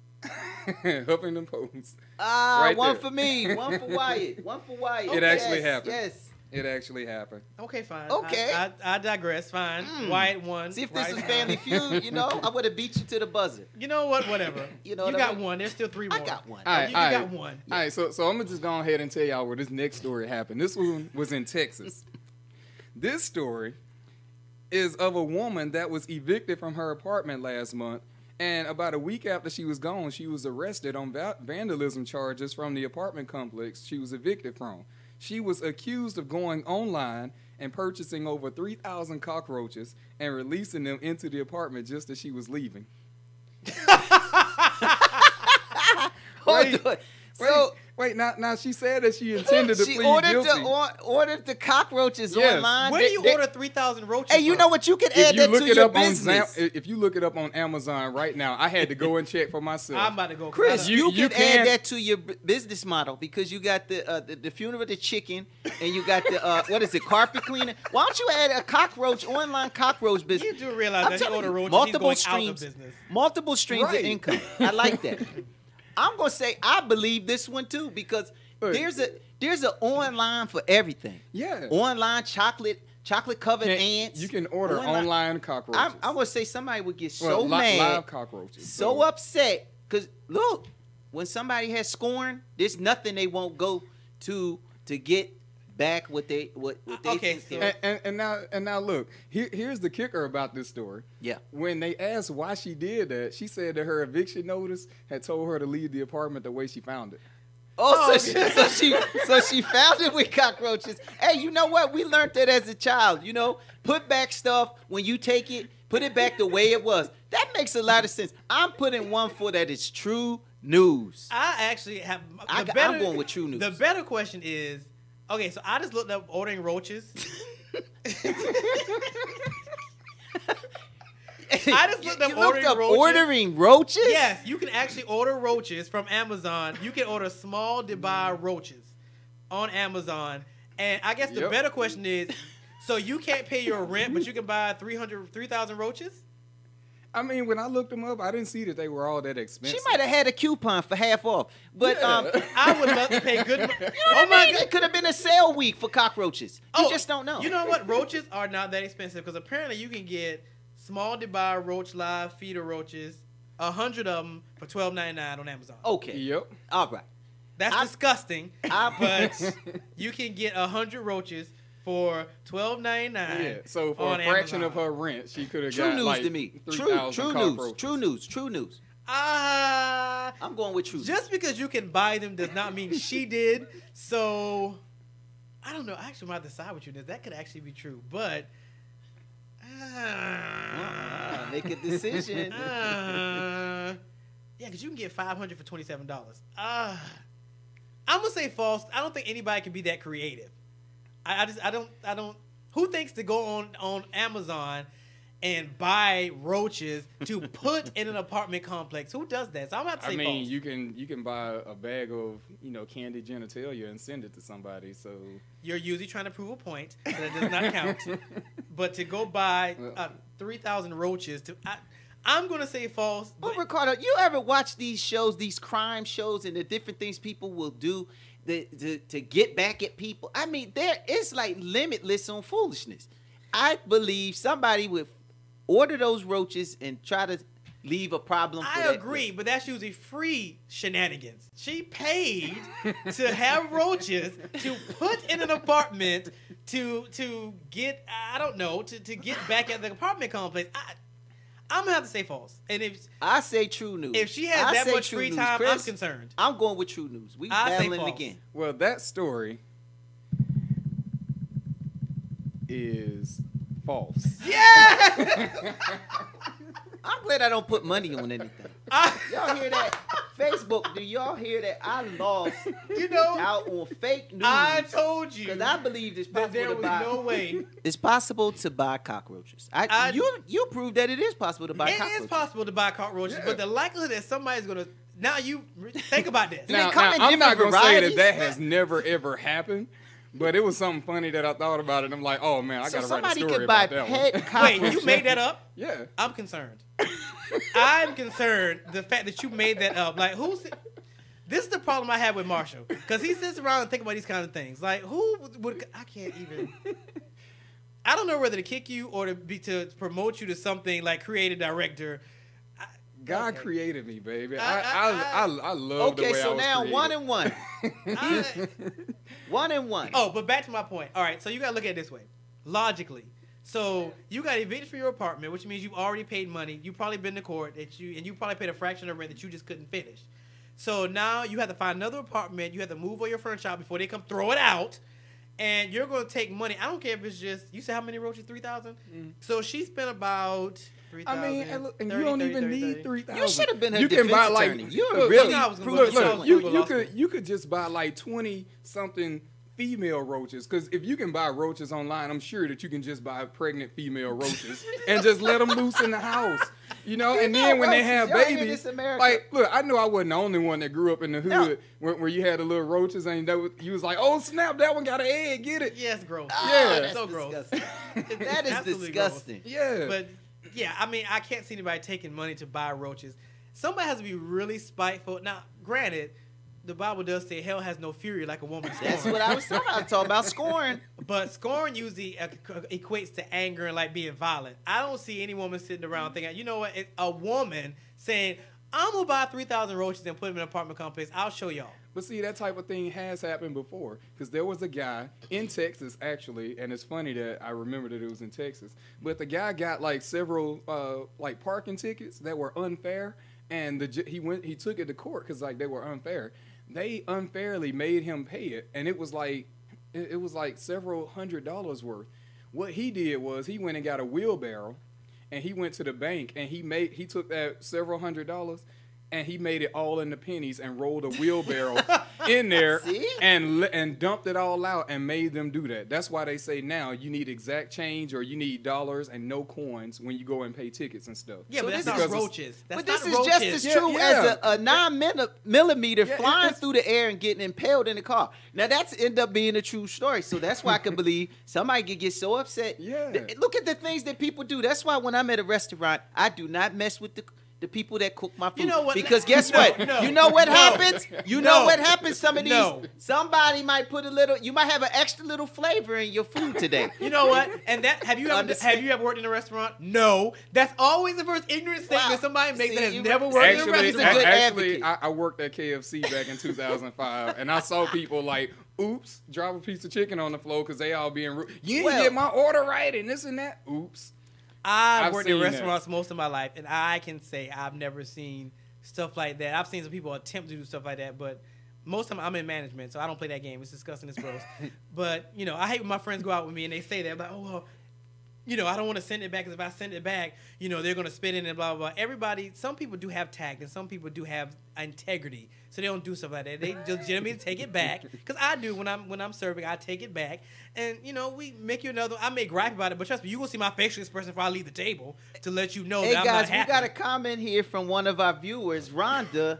Huffington Post. Ah, Right one there. for me, one for Wyatt, one for Wyatt. It actually Yes, happened. Yes. It actually happened. Okay, fine. Okay. I digress. Fine. Wyatt won. See if this Wyatt was won. Family Feud, I would have beat you to the buzzer. You know what? Whatever. You know you what I got mean? one. There's still three more. I got one. All right, you all got right. one. All right, so I'm going to just go ahead and tell y'all where this next story happened. This one was in Texas. This story is of a woman that was evicted from her apartment last month, and about a week after she was gone, she was arrested on vandalism charges from the apartment complex she was evicted from. She was accused of going online and purchasing over 3,000 cockroaches and releasing them into the apartment just as she was leaving. Hold on. So Wait, now she said that she intended to She plead ordered guilty. ordered the cockroaches Yes. online. Where do you order 3,000 roaches? Hey, you from? know what? You can If add you that look to it your up on business. if you look it up on Amazon right now, I had to go and check for myself. I'm about to go. Chris, you you can can- add that to your business model because you got the funeral of the chicken and you got the what is it, carpet cleaner? Why don't you add a online cockroach business? You do realize I'm that you telling order you, roaches, multiple he's going out of streams, business. multiple streams Right. of income. I like that. I'm gonna say I believe this one too because Look. there's an online for everything. Yeah. Online chocolate covered Can- ants. You can order online cockroaches. I'm gonna say somebody would get Well, so mad, live cockroaches. so upset, because look, when somebody has scorn, there's nothing they won't go to get back what they Okay, think so- And now look, here's the kicker about this story. Yeah. When they asked why she did that, she said that her eviction notice had told her to leave the apartment the way she found it. Oh, so she found it with cockroaches. Hey, you know what? We learned that as a child. You know, put back stuff when you take it. Put it back the way it was. That makes a lot of sense. I'm putting one for that is true news. I actually have. I'm going with true news. The better question is, okay, so I just looked up ordering roaches. I just looked up You ordering roaches. ordering roaches? Yes, you can actually order roaches from Amazon. You can order small Dubai roaches on Amazon. And I guess the Yep. better question is, so you can't pay your rent, but you can buy 3,000 roaches? I mean, when I looked them up, I didn't see that they were all that expensive. She might have had a coupon for half off. But Yeah. I would love to pay good money. oh my God, it could have been a sale week for cockroaches. You just don't know. You know what? Roaches are not that expensive because apparently you can get small Dubai roach live feeder roaches, 100 of them for $12.99 on Amazon. Okay. Yep. All right. That's I- disgusting. I- But you can get 100 roaches for $12.99. Yeah. So for on a fraction Amazon. of her rent, she could have True got news like to me. 3,000 True cockroaches. True news. I'm going with true. Just because you can buy them does not mean she did. So I don't know. I actually might decide with you this. That could actually be true, but Make a decision. yeah, because you can get 500 for $27. I'm gonna say false. I don't think anybody can be that creative. I don't. Who thinks to go on Amazon and buy roaches to put in an apartment complex? Who does that? So I'm about to say I mean, false. you can buy a bag of candy genitalia and send it to somebody. So You're usually trying to prove a point, so that does not count. But to go buy 3,000 roaches, I'm going to say false. But Ricardo, you ever watch these shows, these crime shows, and the different things people will do to get back at people? I mean, it's like limitless on foolishness. I believe somebody would order those roaches and try to leave a problem for I that. agree, but that's usually free shenanigans. She paid to have roaches to put in an apartment to get, I don't know, to get back at the apartment complex. I'm gonna have to say false. And if I say true news. If she has I that say much true free news. time, Chris, I'm concerned. I'm going with true news. We I say battling false. again. well, that story is false. Yeah. I'm glad I don't put money on anything. Y'all hear that? Facebook, do y'all hear that? I lost out on fake news. I told you. Because I believe it's that possible there to was buy. no way. It's possible to buy cockroaches. You proved that it is possible to buy It cockroaches. is possible to buy cockroaches, but the likelihood that somebody's gonna think about this. Now, I'm not gonna say that has never ever happened, but it was something funny that I thought about it. And I'm like, oh man, I gotta write a story about that one. Wait, you made that up? Yeah. I'm concerned. I'm concerned the fact that you made that up. Like, this is the problem I have with Marshall, because he sits around and think about these kinds of things. Like, who would? I can't even. I don't know whether to kick you or to promote you to something like creative director. God created me, baby. I love the way I was Okay, so now created. 1-1. 1-1. Oh, but back to my point. All right, so you gotta look at it this way, logically. So you got evicted from your apartment, which means you've already paid money. You've probably been to court and you probably paid a fraction of rent that you just couldn't finish. So now you have to find another apartment. You have to move all your furniture out before they come throw it out. and you're going to take money. I don't care if it's just, you said how many roaches? 3,000? Mm. So she spent about 3,000. I mean, and look, and 30, you don't 30, even 30, need 30. 3,000. You should have been her You can defense buy attorney. like You're look, really You know I was gonna go look, to law look, school. you could just buy like 20 something female roaches, because if you can buy roaches online, I'm sure that you can just buy pregnant female roaches and just let them loose in the house. You know, and then when they have Y'all hear babies, this, America? like, look, I know I wasn't the only one that grew up in the hood where you had the little roaches, and you was like, oh snap, that one got an egg, get it? Yes, gross. Yeah. It's so That's gross. disgusting. That is Absolutely gross. disgusting. Yeah. But yeah, I mean, I can't see anybody taking money to buy roaches. Somebody has to be really spiteful. Now, granted, the Bible does say hell has no fury like a woman scorned. That's what I was talking about. Talking about scoring. But scorn usually equates to anger and like being violent. I don't see any woman sitting around thinking, you know what, it's a woman saying, I'm going to buy 3,000 roaches and put them in an apartment complex. I'll show y'all. But see, that type of thing has happened before, because there was a guy in Texas, actually, and it's funny that I remember that it was in Texas, but the guy got like several like parking tickets that were unfair, and he took it to court because like they were unfair. They unfairly made him pay it, and it was like several $100s worth. What he did was he went and got a wheelbarrow, and he went to the bank, and he took that several $100s, and he made it all into pennies and rolled a wheelbarrow in there See? and dumped it all out and made them do that. That's why they say now you need exact change or you need dollars and no coins when you go and pay tickets and stuff. Yeah, So but that's this not is- roaches. That's But this not is roaches. just as Yeah, true yeah. as a 9mm Yeah, flying it's- through the air and getting impaled in the car. Now that's end up being a true story. So that's why I can believe somebody could get so upset. Yeah. Look at the things that people do. That's why when I'm at a restaurant, I do not mess with the people that cook my food. You know what? Because guess No, what? no, you know what no, happens? You know no, what happens? Some of these, no. somebody might put a little, you might have an extra little flavor in your food today. You know what? And that have you Understand. ever worked in a restaurant? No. That's always the first ignorant statement Wow. somebody makes See, that has you- never worked in a Actually, He's a restaurant. good actually, advocate. I worked at KFC back in 2005, and I saw people like, oops, drop a piece of chicken on the floor because they all being rude. You didn't Well- get my order right and this and that. Oops. I've I've worked in seen that. restaurants most of my life, and I can say I've never seen stuff like that. I've seen some people attempt to do stuff like that, but most of the time I'm in management, so I don't play that game. It's disgusting. It's gross. But, you know, I hate when my friends go out with me and they say that. I'm like, oh, well, you know, I don't want to send it back because if I send it back, you know, they're going to spit in and blah, blah, blah. Everybody, some people do have tact and some people do have integrity, so they don't do stuff like that. They just legitimately take it back, because I do when I'm serving, I take it back. And, you know, we make you another, I may gripe about it, but trust me, you will see my facial expression before I leave the table to let you know Hey that I'm guys, not we happy. got a comment here from one of our viewers, Rhonda.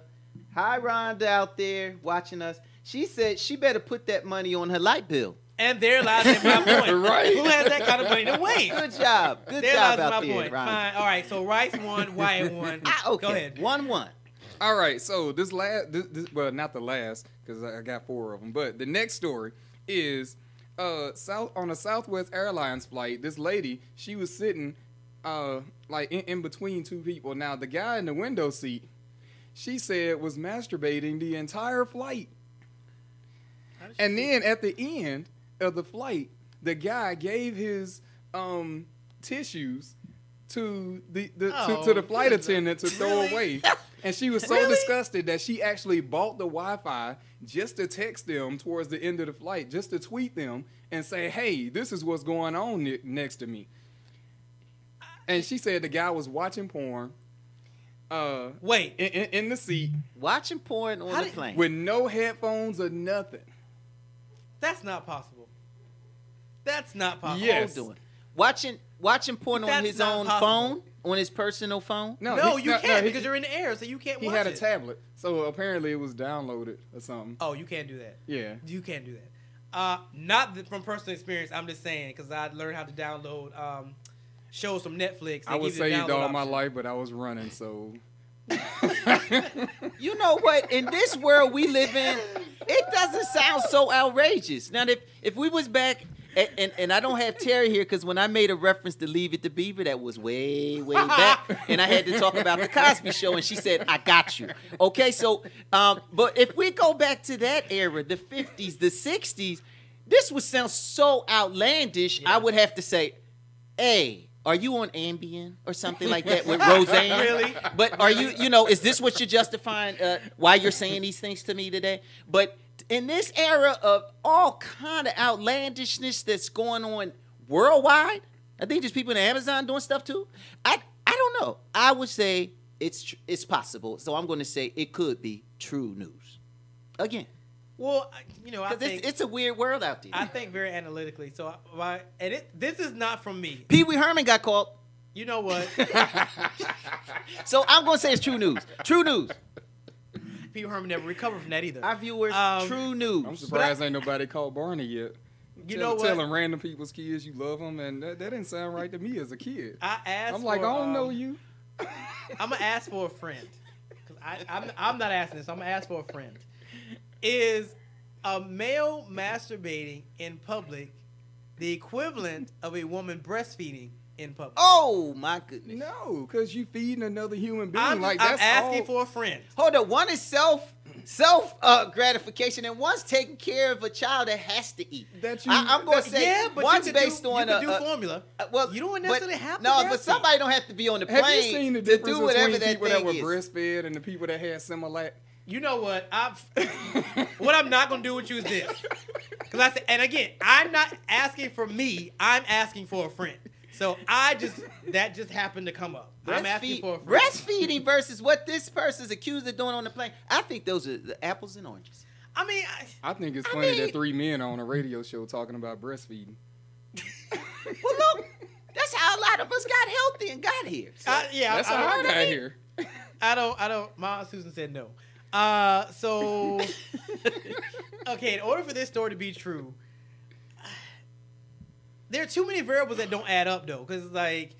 Hi, Rhonda, out there watching us. She said she better put that money on her light bill. And there lies in my point. Right. Who has that kind of money to waste? Good job. Good There job lies out my there, point. Rhonda. Fine. All right. So Rice won, Wyatt won. Okay. Go ahead. 1-1. All right, so this well, not the last, because I got 4 of them, but the next story is on a Southwest Airlines flight. This lady, she was sitting like in between 2 people. Now the guy in the window seat, she said, was masturbating the entire flight. And then at the end of the flight, the guy gave his tissues to the flight attendant to throw away. And she was so disgusted that she actually bought the Wi-Fi just to text them towards the end of the flight, just to tweet them and say, hey, this is what's going on next to me. And she said the guy was watching porn Wait. in the seat Watching porn on the plane. with no headphones or nothing. That's not possible. That's not possible. Yes. Hold on. Watching porn on That's his not own possible. phone, on his personal phone. No, he- you can't he- because you're in the air, so you can't He watch had a it. tablet, so apparently it was downloaded or something. Oh, you can't do that. Yeah. You can't do that. From personal experience, I'm just saying, because I learned how to download shows from Netflix. I was saved all my life, but I was running, so. You know what? In this world we live in, it doesn't sound so outrageous. Now, if we was back, and I don't have Terry here because when I made a reference to Leave It to Beaver, that was way, way back, and I had to talk about the Cosby Show, and she said, "I got you." Okay, so, but if we go back to that era, the 50s, the 60s, this would sound so outlandish. I would have to say, "Hey, are you on Ambien or something like that with Roseanne?" Really? But are you know, is this what you're justifying why you're saying these things to me today? But in this era of all kind of outlandishness that's going on worldwide, I think there's people in Amazon doing stuff too. I don't know. I would say it's possible. So I'm going to say it could be true news. Again. Well, I think it's a weird world out there. I think very analytically. So, this is not from me. Pee Wee Herman got caught. You know what? So I'm going to say it's true news. True news. Pee Wee Herman never recovered from that either. Our viewers, true news. I'm surprised ain't nobody called Barney yet. Know what? Telling random people's kids you love them, and that didn't sound right to me as a kid. I'm like, I don't know you. I'm gonna ask for a friend. I'm not asking this. I'm gonna ask for a friend. Is a male masturbating in public the equivalent of a woman breastfeeding in public? Oh my goodness! No, because you feeding another human being. I'm asking for a friend. Hold on. One is self gratification, and one's taking care of a child that has to eat. I'm going to say but one's based on a formula. Well, you don't necessarily have to. No, but somebody don't have to be on the plane. Have you seen the to difference do whatever between that people thing that were is? breastfed and the people that had similar? You know what? What I'm not gonna do with you is this. Because I said, and again, I'm not asking for me. I'm asking for a friend. So that just happened to come up. I'm asking for a friend. Breastfeeding versus what this person's accused of doing on the plane. I think those are the apples and oranges. I mean, I think it's funny that three men are on a radio show talking about breastfeeding. Well, look, that's how a lot of us got healthy and got here. So, that's how I got here. I don't. My Aunt Susan said no. So, okay, in order for this story to be true, there are too many variables that don't add up, though. Because, like,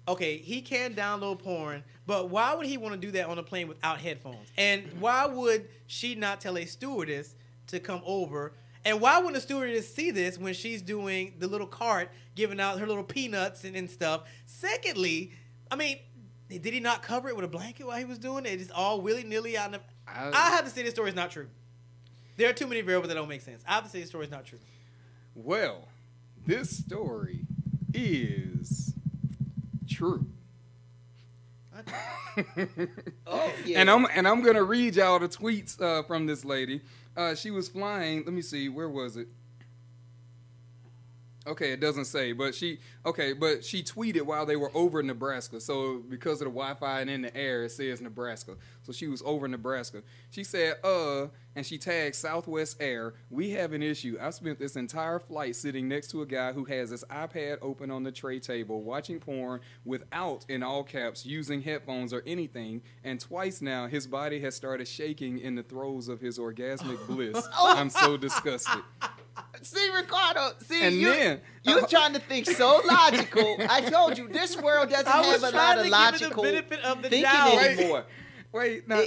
okay, he can download porn, but why would he want to do that on a plane without headphones? And why would she not tell a stewardess to come over? And why wouldn't a stewardess see this when she's doing the little cart, giving out her little peanuts and stuff? Secondly, I mean, did he not cover it with a blanket while he was doing it? It's all willy-nilly out of... I have to say this story is not true. There are too many variables that don't make sense. I have to say this story is not true. Well, this story is true. Oh, yeah. And I'm gonna read y'all the tweets from this lady. She was flying. Let me see. Where was it? Okay, it doesn't say, but she tweeted while they were over Nebraska. So because of the Wi-Fi and in the air, it says Nebraska. So she was over Nebraska. She said, and she tagged Southwest Air. We have an issue. I spent this entire flight sitting next to a guy who has his iPad open on the tray table, watching porn without, in all caps, using headphones or anything. And twice now, his body has started shaking in the throes of his orgasmic bliss. I'm so disgusted. See, Ricardo, and you're trying to think so logical. I told you, this world doesn't have a lot of logical thinking anymore. Wait, now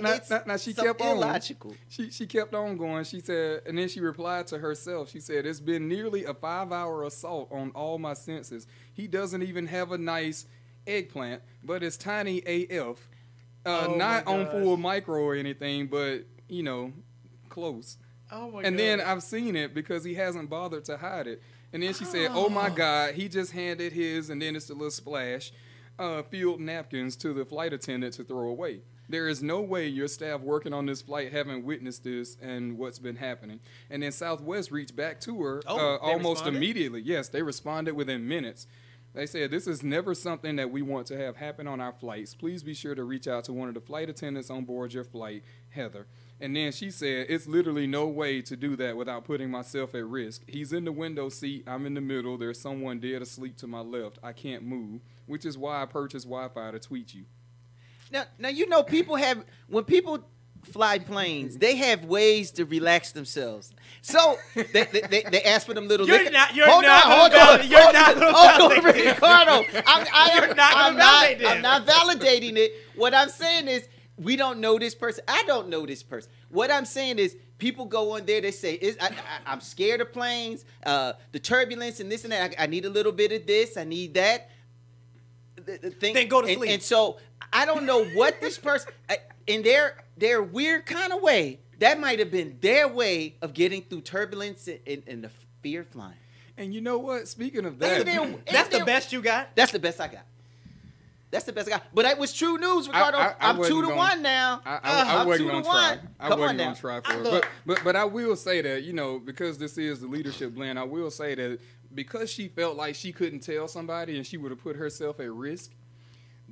she kept on. Illogical. She kept on going. She said, and then she replied to herself. She said, "It's been nearly a 5-hour assault on all my senses. He doesn't even have a nice eggplant, but it's tiny AF. Not on full micro or anything, but close." Oh my and God. then I've seen it because he hasn't bothered to hide it. And then she said, "Oh my God," he just handed his, and then it's a little splash, filled napkins to the flight attendant to throw away. There is no way your staff working on this flight haven't witnessed this and what's been happening. And then Southwest reached back to her almost immediately. Yes, they responded within minutes. They said, "This is never something that we want to have happen on our flights. Please be sure to reach out to one of the flight attendants on board your flight, Heather." And then she said, "It's literally no way to do that without putting myself at risk. He's in the window seat. I'm in the middle. There's someone dead asleep to my left. I can't move, which is why I purchased Wi-Fi to tweet you." Now people have, when people fly planes, they have ways to relax themselves. So they ask for them little. You're not Ricardo. I'm not validating it. What I'm saying is, we don't know this person. I don't know this person. What I'm saying is, people go on there, they say, I'm scared of planes, the turbulence and this and that. I need a little bit of this. I need that. Then go to sleep. And so I don't know what this person, in their weird kind of way, that might have been their way of getting through turbulence and the fear of flying. And you know what? Speaking of that, that's the best you got? That's the best I got. That's the best guy. But that was true news, Ricardo. I'm wasn't 2-1 now. I I'm wasn't 2-1. gonna try. I Come on wasn't now. gonna try for it. But I will say that, you know, because this is the leadership blend, I will say that because she felt like she couldn't tell somebody and she would have put herself at risk.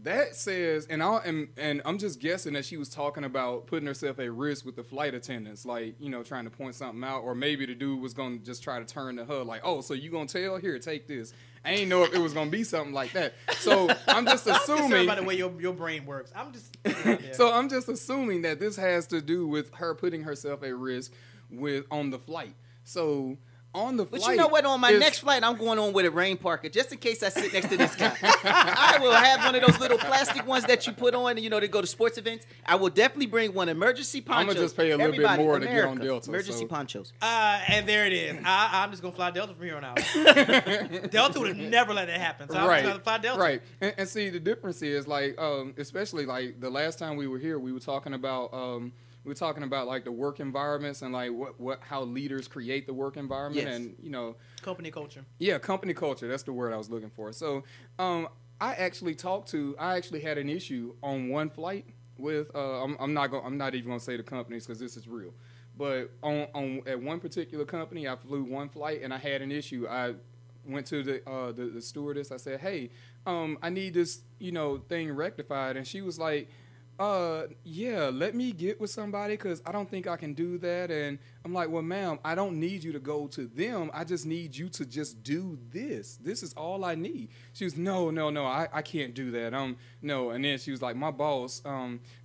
That says, and I'm just guessing that she was talking about putting herself at risk with the flight attendants, like, you know, trying to point something out, or maybe the dude was gonna just try to turn to her, like, oh, so you gonna tell? Here, take this. I ain't know if it was gonna be something like that. So I'm just assuming. By the way your brain works, I'm just. Yeah. So I'm just assuming that this has to do with her putting herself at risk on the flight. So. On the flight, but you know what? On my next flight, I'm going on with a rain parker just in case I sit next to this guy. I will have one of those little plastic ones that you put on, you know, to go to sports events. I will definitely bring one emergency poncho. I'm gonna just pay a little bit more to get on Delta. Emergency ponchos. And there it is. I'm just gonna fly Delta from here on out. Delta would have never let that happen. So I'm gonna fly Delta. Right. And see, the difference is like, especially like the last time we were here, we were talking about like the work environments and like how leaders create the work environment. Yes. And, you know, company culture. Yeah, company culture. That's the word I was looking for. So I actually had an issue on one flight with I'm not even gonna say the companies because this is real. But at one particular company, I flew one flight and I had an issue. I went to the stewardess. I said, hey, I need this, you know, thing rectified, and she was like, yeah, let me get with somebody because I don't think I can do that. And I'm like, well, ma'am, I don't need you to go to them. I just need you to just do this. This is all I need. She was, no, I can't do that. No. And then she was like, my boss,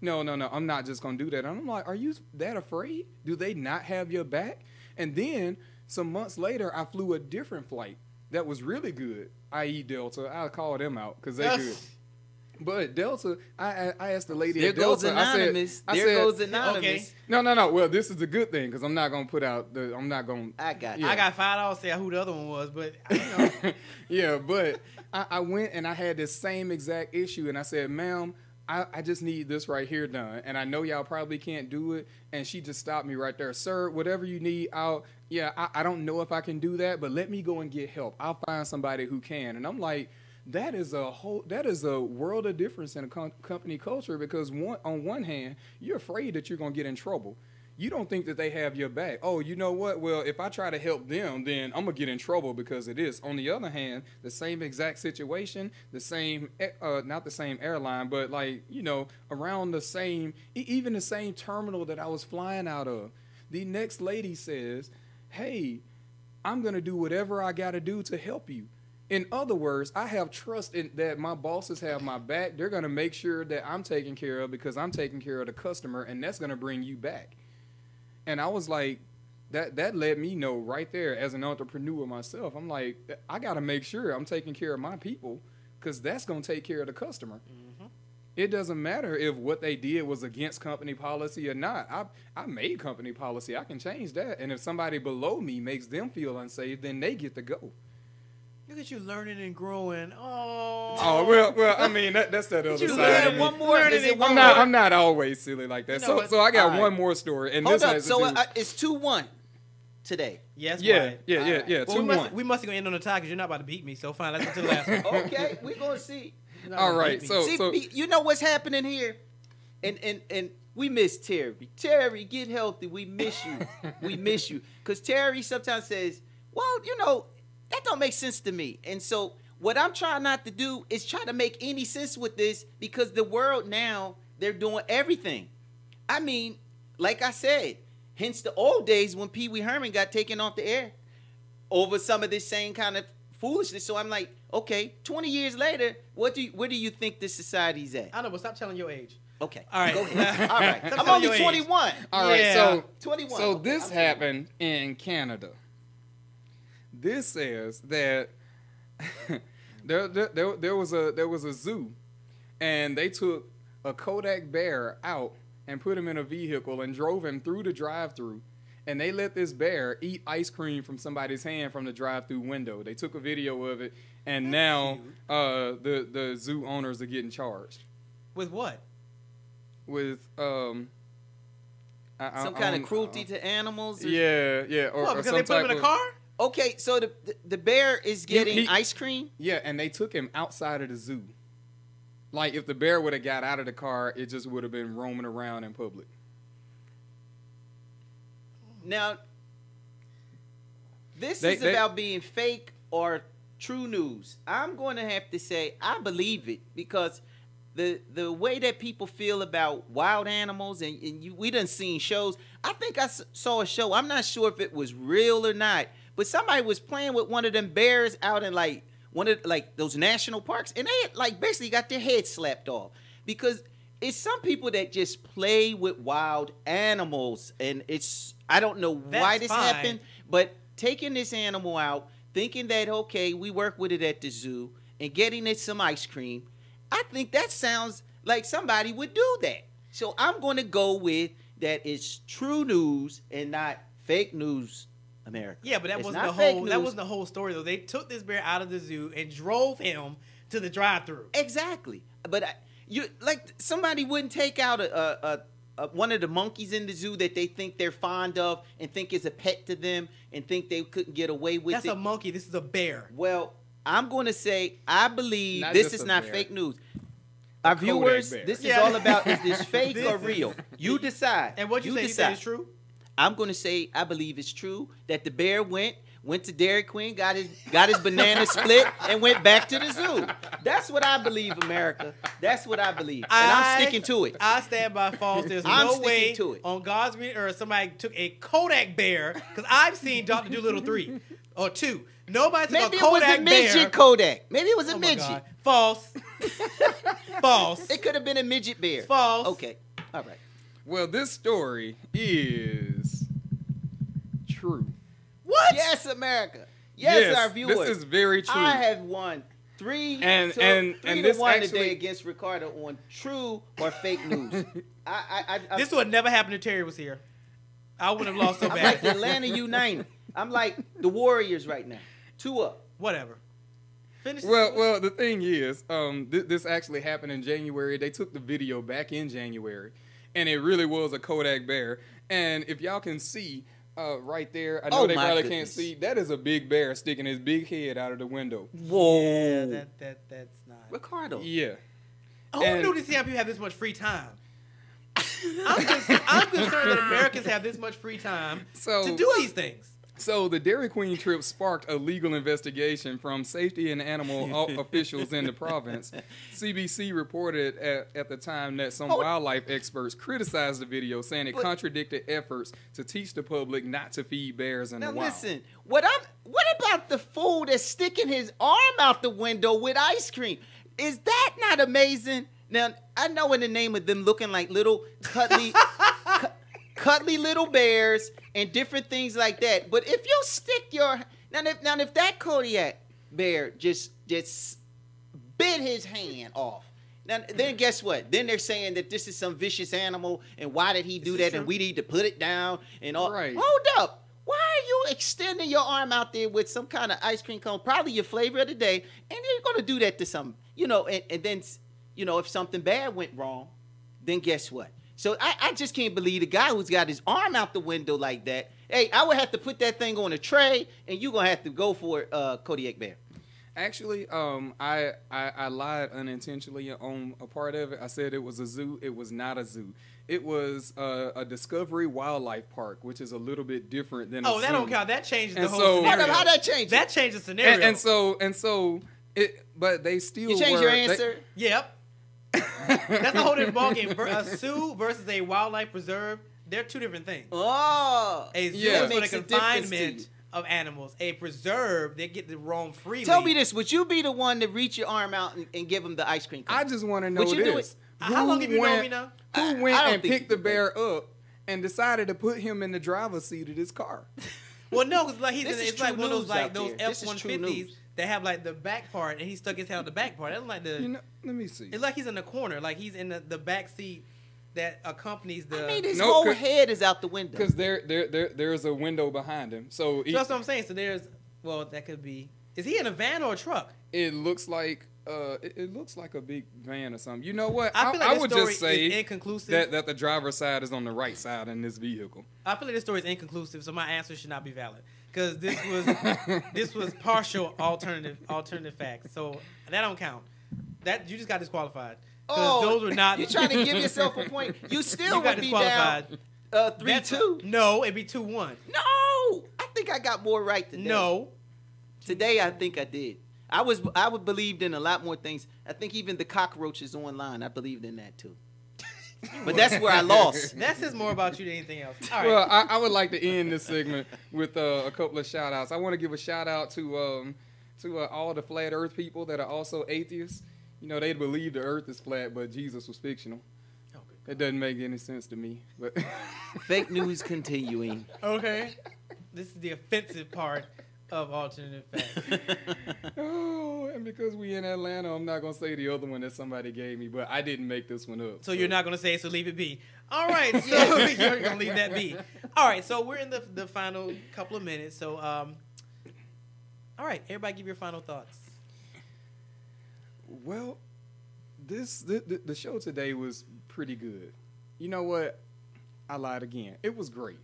no, I'm not just going to do that. And I'm like, are you that afraid? Do they not have your back? And then some months later, I flew a different flight that was really good, i.e. Delta. I'll call them out because they're good. But Delta, I asked the lady at Delta. There goes anonymous. Okay. No. Well, this is a good thing because I'm not gonna put out I got you. I got $5. Say who the other one was, but yeah. But I went and I had this same exact issue, and I said, ma'am, I just need this right here done, and I know y'all probably can't do it. And she just stopped me right there, sir. Whatever you need, I don't know if I can do that, but let me go and get help. I'll find somebody who can. And I'm like, that is a world of difference in a company culture because on one hand, you're afraid that you're going to get in trouble. You don't think that they have your back. Oh, you know what? Well, if I try to help them, then I'm going to get in trouble because of this. On the other hand, the same exact situation, not the same airline, but like, you know, around the same, even the same terminal that I was flying out of. The next lady says, hey, I'm going to do whatever I got to do to help you. In other words, I have trust in that my bosses have my back. They're going to make sure that I'm taken care of because I'm taking care of the customer, and that's going to bring you back. And I was like, that let me know right there as an entrepreneur myself. I'm like, I got to make sure I'm taking care of my people because that's going to take care of the customer. Mm-hmm. It doesn't matter if what they did was against company policy or not. I made company policy. I can change that. And if somebody below me makes them feel unsafe, then they get to go. Look at you learning and growing. Oh well. I mean, that's that other side. One more. I'm not always silly like that. So I got one more story. And hold up. So it's 2-1 today. Yes. Yeah. Well, 2-1. We must go in on the tie because you're not about to beat me. So fine, let's go to the last one. Okay, we're gonna see. All right. So you know what's happening here, and we miss Terry. Terry, get healthy. We miss you. We miss you because Terry sometimes says, well, you know, that don't make sense to me. And so what I'm trying not to do is try to make any sense with this because the world now, they're doing everything. I mean, like I said, hence the old days when Pee Wee Herman got taken off the air over some of this same kind of foolishness. So I'm like, okay, 20 years later, where do you think this society's at? I know, but stop telling your age. Okay. All right. Go ahead. All right. I'm only 21. All right. So 21. So this happened in Canada. This says that there was a zoo, and they took a Kodak bear out and put him in a vehicle and drove him through the drive-through, and they let this bear eat ice cream from somebody's hand from the drive-through window. They took a video of it, and now the zoo owners are getting charged. With what? With some kind of cruelty to animals? Yeah. What, because they put him in a car? Okay, so the bear is getting ice cream? Yeah, and they took him outside of the zoo. Like if the bear would have got out of the car, it just would have been roaming around in public. Now, this is about being fake or true news. I'm going to have to say I believe it because the way that people feel about wild animals and we done seen shows. I think I saw a show. I'm not sure if it was real or not, but somebody was playing with one of them bears out in like one of like those national parks, and they like basically got their head slapped off because it's some people that just play with wild animals, and I don't know why this happened, but taking this animal out, thinking that okay, we work with it at the zoo and getting it some ice cream, I think that sounds like somebody would do that. So I'm going to go with that it's true news and not fake news. America. Yeah, but that It's wasn't not the whole. fake news. That wasn't the whole story though. They took this bear out of the zoo and drove him to the drive-through. Exactly, but you like somebody wouldn't take out one of the monkeys in the zoo that they think they're fond of and think is a pet to them and think they couldn't get away with That's it. a monkey. This is a bear. Well, I'm going to say I believe Not this just is a not bear. fake news. Our Kodak viewers, bear. this is Yeah. all about is this fake This or is- real? You decide. And what you say? You say it's true? I'm going to say I believe it's true that the bear went to Dairy Queen, got his banana split, and went back to the zoo. That's what I believe, America. That's what I believe, and I'm sticking to it. I stand by false. There's I'm no sticking way to it. on God's green earth somebody took a Kodak bear, because I've seen Dr. Doolittle 3 or 2. Nobody took Maybe a it was Kodak a midget bear. Kodak. Maybe it was a Oh my midget. God. False. False. It could have been a midget bear. False. Okay. All right. Well, this story is true. What? Yes, America. Yes, our viewers. This is very true. I have won three And to this one actually- today against Ricardo on true or fake news. I This would never happen if Terry was here. I would have lost so I'm like the bad. Atlanta United. I'm like the Warriors right now. 2 up. Whatever. Finish. Well, the thing is, this actually happened in January. They took the video back in January, and it really was a Kodak bear. And if y'all can see right there, I know Oh, they my probably goodness. can't see. That is a big bear sticking his big head out of the window. Whoa. Yeah, that's not. Ricardo. Yeah. Who And- knew these people have this much free time? I'm concerned that Americans have this much free time to do these things. So the Dairy Queen trip sparked a legal investigation from safety and animal officials in the province. CBC reported at the time that some wildlife experts criticized the video, saying it contradicted efforts to teach the public not to feed bears in Now the wild. listen, what about the fool that's sticking his arm out the window with ice cream? Is that not amazing? Now I know in the name of them looking like little cuddly little bears and different things like that. But if you stick your if that Kodiak bear just bit his hand off, then guess what? Then they're saying that this is some vicious animal, and why did he do that? And we need to put it down and all. Right. Hold up. Why are you extending your arm out there with some kind of ice cream cone, probably your flavor of the day, and you're going to do that to some, and then, if something bad went wrong, then guess what? So I just can't believe the guy who's got his arm out the window like that. Hey, I would have to put that thing on a tray, and you're going to have to go for it, Kodiak Bear. Actually, I lied unintentionally on a part of it. I said it was a zoo. It was not a zoo. It was a Discovery Wildlife Park, which is a little bit different than a zoo. Oh, that don't count. That changes the And whole so- scenario. How that change? That changes the scenario. And so but they still You change were, your answer? Yep. That's a whole different ballgame. A zoo versus a wildlife preserve, they're two different things. Oh. A zoo Yeah. is for the Makes a difference to you. confinement of animals. A preserve, they get to roam freely. Tell me this. Would you be the one to reach your arm out and give him the ice cream cone? I just want to know Would you do this. it? How long have you known me now? Who went I don't and think picked you the could do bear up and decided to put him in the driver's seat of this car? Well, no, because like This is it's like true one of those news like out those there. This is true F-150s news. that have like the back part, and he stuck his head on the back part. That's like the. Let me see. It's like he's in the corner, like he's in the back seat that accompanies the. I mean, his No, whole 'cause- head is out the window. Because there's a window behind him, so So that's what I'm saying. So there's, well, that could be. Is he in a van or a truck? it looks like it looks like a big van or something. You know what? I feel like this would story just say is inconclusive. that the driver's side is on the right side in this vehicle. I feel like this story is inconclusive, so my answer should not be valid because this was partial alternative facts. So that don't count. That you just got disqualified. 'Cause Oh, those were not. You trying to give yourself a point? You still You got would be down disqualified. 3-2. No, it'd be 2-1. No, I think I got more right today. No. Today I think I did. I would believed in a lot more things. I think even the cockroaches online, I believed in that too. But that's where I lost. That says more about you than anything else. All right. Well, I would like to end this segment with a couple of shout outs. I want to give a shout out to all the flat earth people that are also atheists. You know, they believe the earth is flat, but Jesus was fictional. It doesn't make any sense to me. But Fake news continuing. Okay. This is the offensive part of alternative facts. oh, and because we in Atlanta, I'm not gonna say the other one that somebody gave me, but I didn't make this one up. So you're not going to say it, so leave it be. All right, so you're going to leave that be. All right, so we're in the final couple of minutes. So, all right, everybody give your final thoughts. Well, the show today was pretty good. You know what? I lied again. It was great.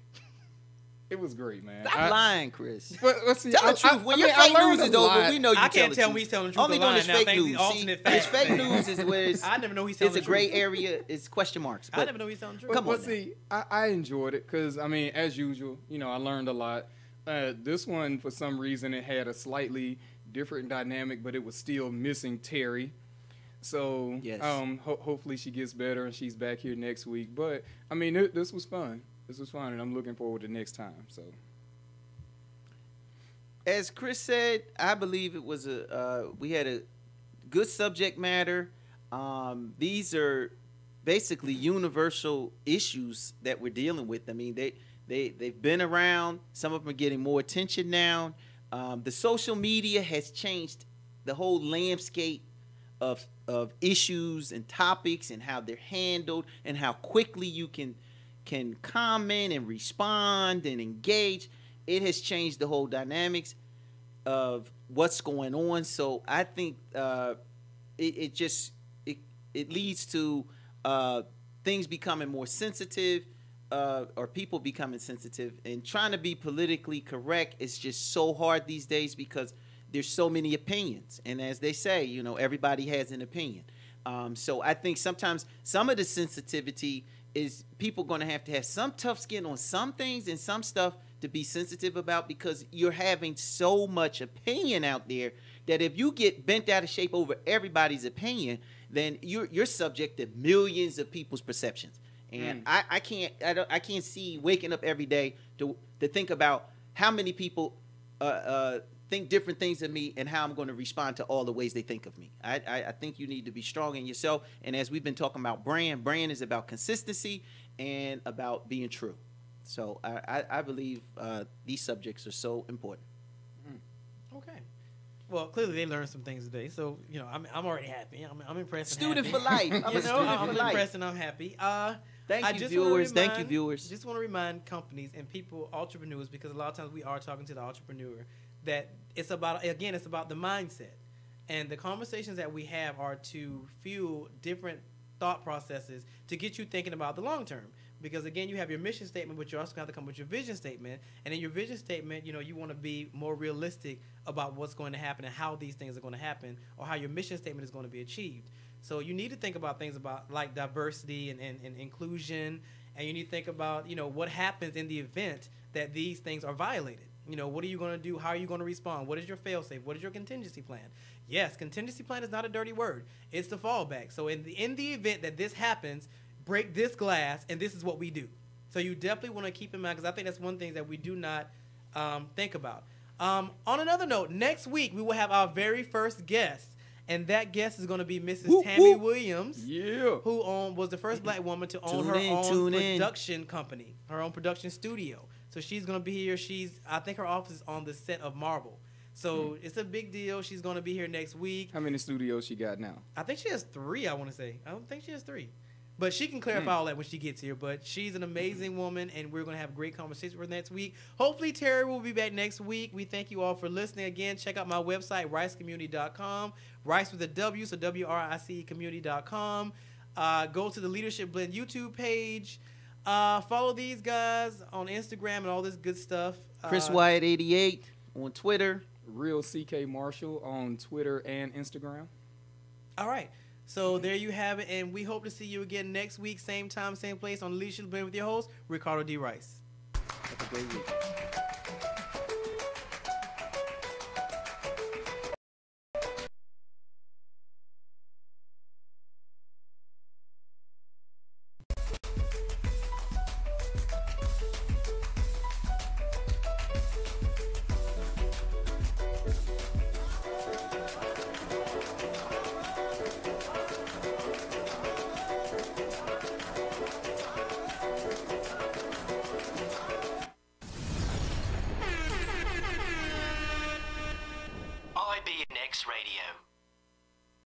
It was great, man. Stop lying, Chris. But see, Tell the truth. When your fake news is over, we know you I tell can't the tell truth. when he's telling the truth Only or doing lying is now, fake thanks to news. the alternate See, facts. it's fake news is where it's, I never know he's telling it's a the truth. gray area. It's question marks. But I never know he's telling the truth. Come on But now. see, I enjoyed it because, I mean, as usual, you know, I learned a lot. This one, for some reason, it had a slightly different dynamic, but it was still missing Terry. So Yes. Hopefully she gets better and she's back here next week. But, I mean, this was fun. This was fun, and I'm looking forward to next time. So. As Chris said, I believe it was we had a good subject matter. These are basically universal issues that we're dealing with. I mean, they've been around. Some of them are getting more attention now. The social media has changed the whole landscape of issues and topics and how they're handled and how quickly you can comment and respond and engage. It has changed the whole dynamics of what's going on. So I think it leads to things becoming more sensitive, or people becoming sensitive, and trying to be politically correct is just so hard these days because there's so many opinions. And as they say, you know, everybody has an opinion. So I think sometimes some of the sensitivity is people going to have some tough skin on some things and some stuff to be sensitive about, because you're having so much opinion out there that if you get bent out of shape over everybody's opinion, then you're subject to millions of people's perceptions. And I can't see waking up every day to think about how many people think different things of me and how I'm going to respond to all the ways they think of me. I think you need to be strong in yourself. And as we've been talking about brand is about consistency and about being true. So I believe these subjects are so important. Okay. Well, clearly they learned some things today, so you know I'm already happy. I'm impressed. and Student happy. for life. I'm a student I'm for life. impressed and I'm happy. Thank you, viewers. Thank you, viewers. Just want to remind companies and people, entrepreneurs, because a lot of times we are talking to the entrepreneur, that it's about the mindset, and the conversations that we have are to fuel different thought processes to get you thinking about the long term. Because again, you have your mission statement, but you also have to come with your vision statement. And in your vision statement, you know, you want to be more realistic about what's going to happen and how these things are going to happen, or how your mission statement is going to be achieved. So you need to think about things about like diversity and inclusion, and you need to think about, you know, what happens in the event that these things are violated. You know, what are you going to do? How are you going to respond? What is your fail-safe? What is your contingency plan? Yes, contingency plan is not a dirty word. It's the fallback. So in the event that this happens, break this glass, and this is what we do. So you definitely want to keep in mind, because I think that's one thing that we do not think about. On another note, next week we will have our very first guest, and that guest is going to be Mrs. Tammy Williams, who was the first black woman to own her own production company, her own production studio. So she's going to be here. I think her office is on the set of Marvel. So it's a big deal. She's going to be here next week. How many studios she got now? I think she has 3, I want to say. I don't think she has 3. But she can clarify all that when she gets here. But she's an amazing woman, and we're going to have a great conversation with her next week. Hopefully, Terry will be back next week. We thank you all for listening. Again, check out my website, ricecommunity.com. Rice with a W, so WRICE community.com. Go to the Leadership Blend YouTube page. Follow these guys on Instagram and all this good stuff. Chris Wyatt 88 on Twitter. Real CK Marshall on Twitter and Instagram. All right. So there you have it, and we hope to see you again next week, same time, same place on Leadership Blend with your host, Ricardo D. Rice. Have a great week.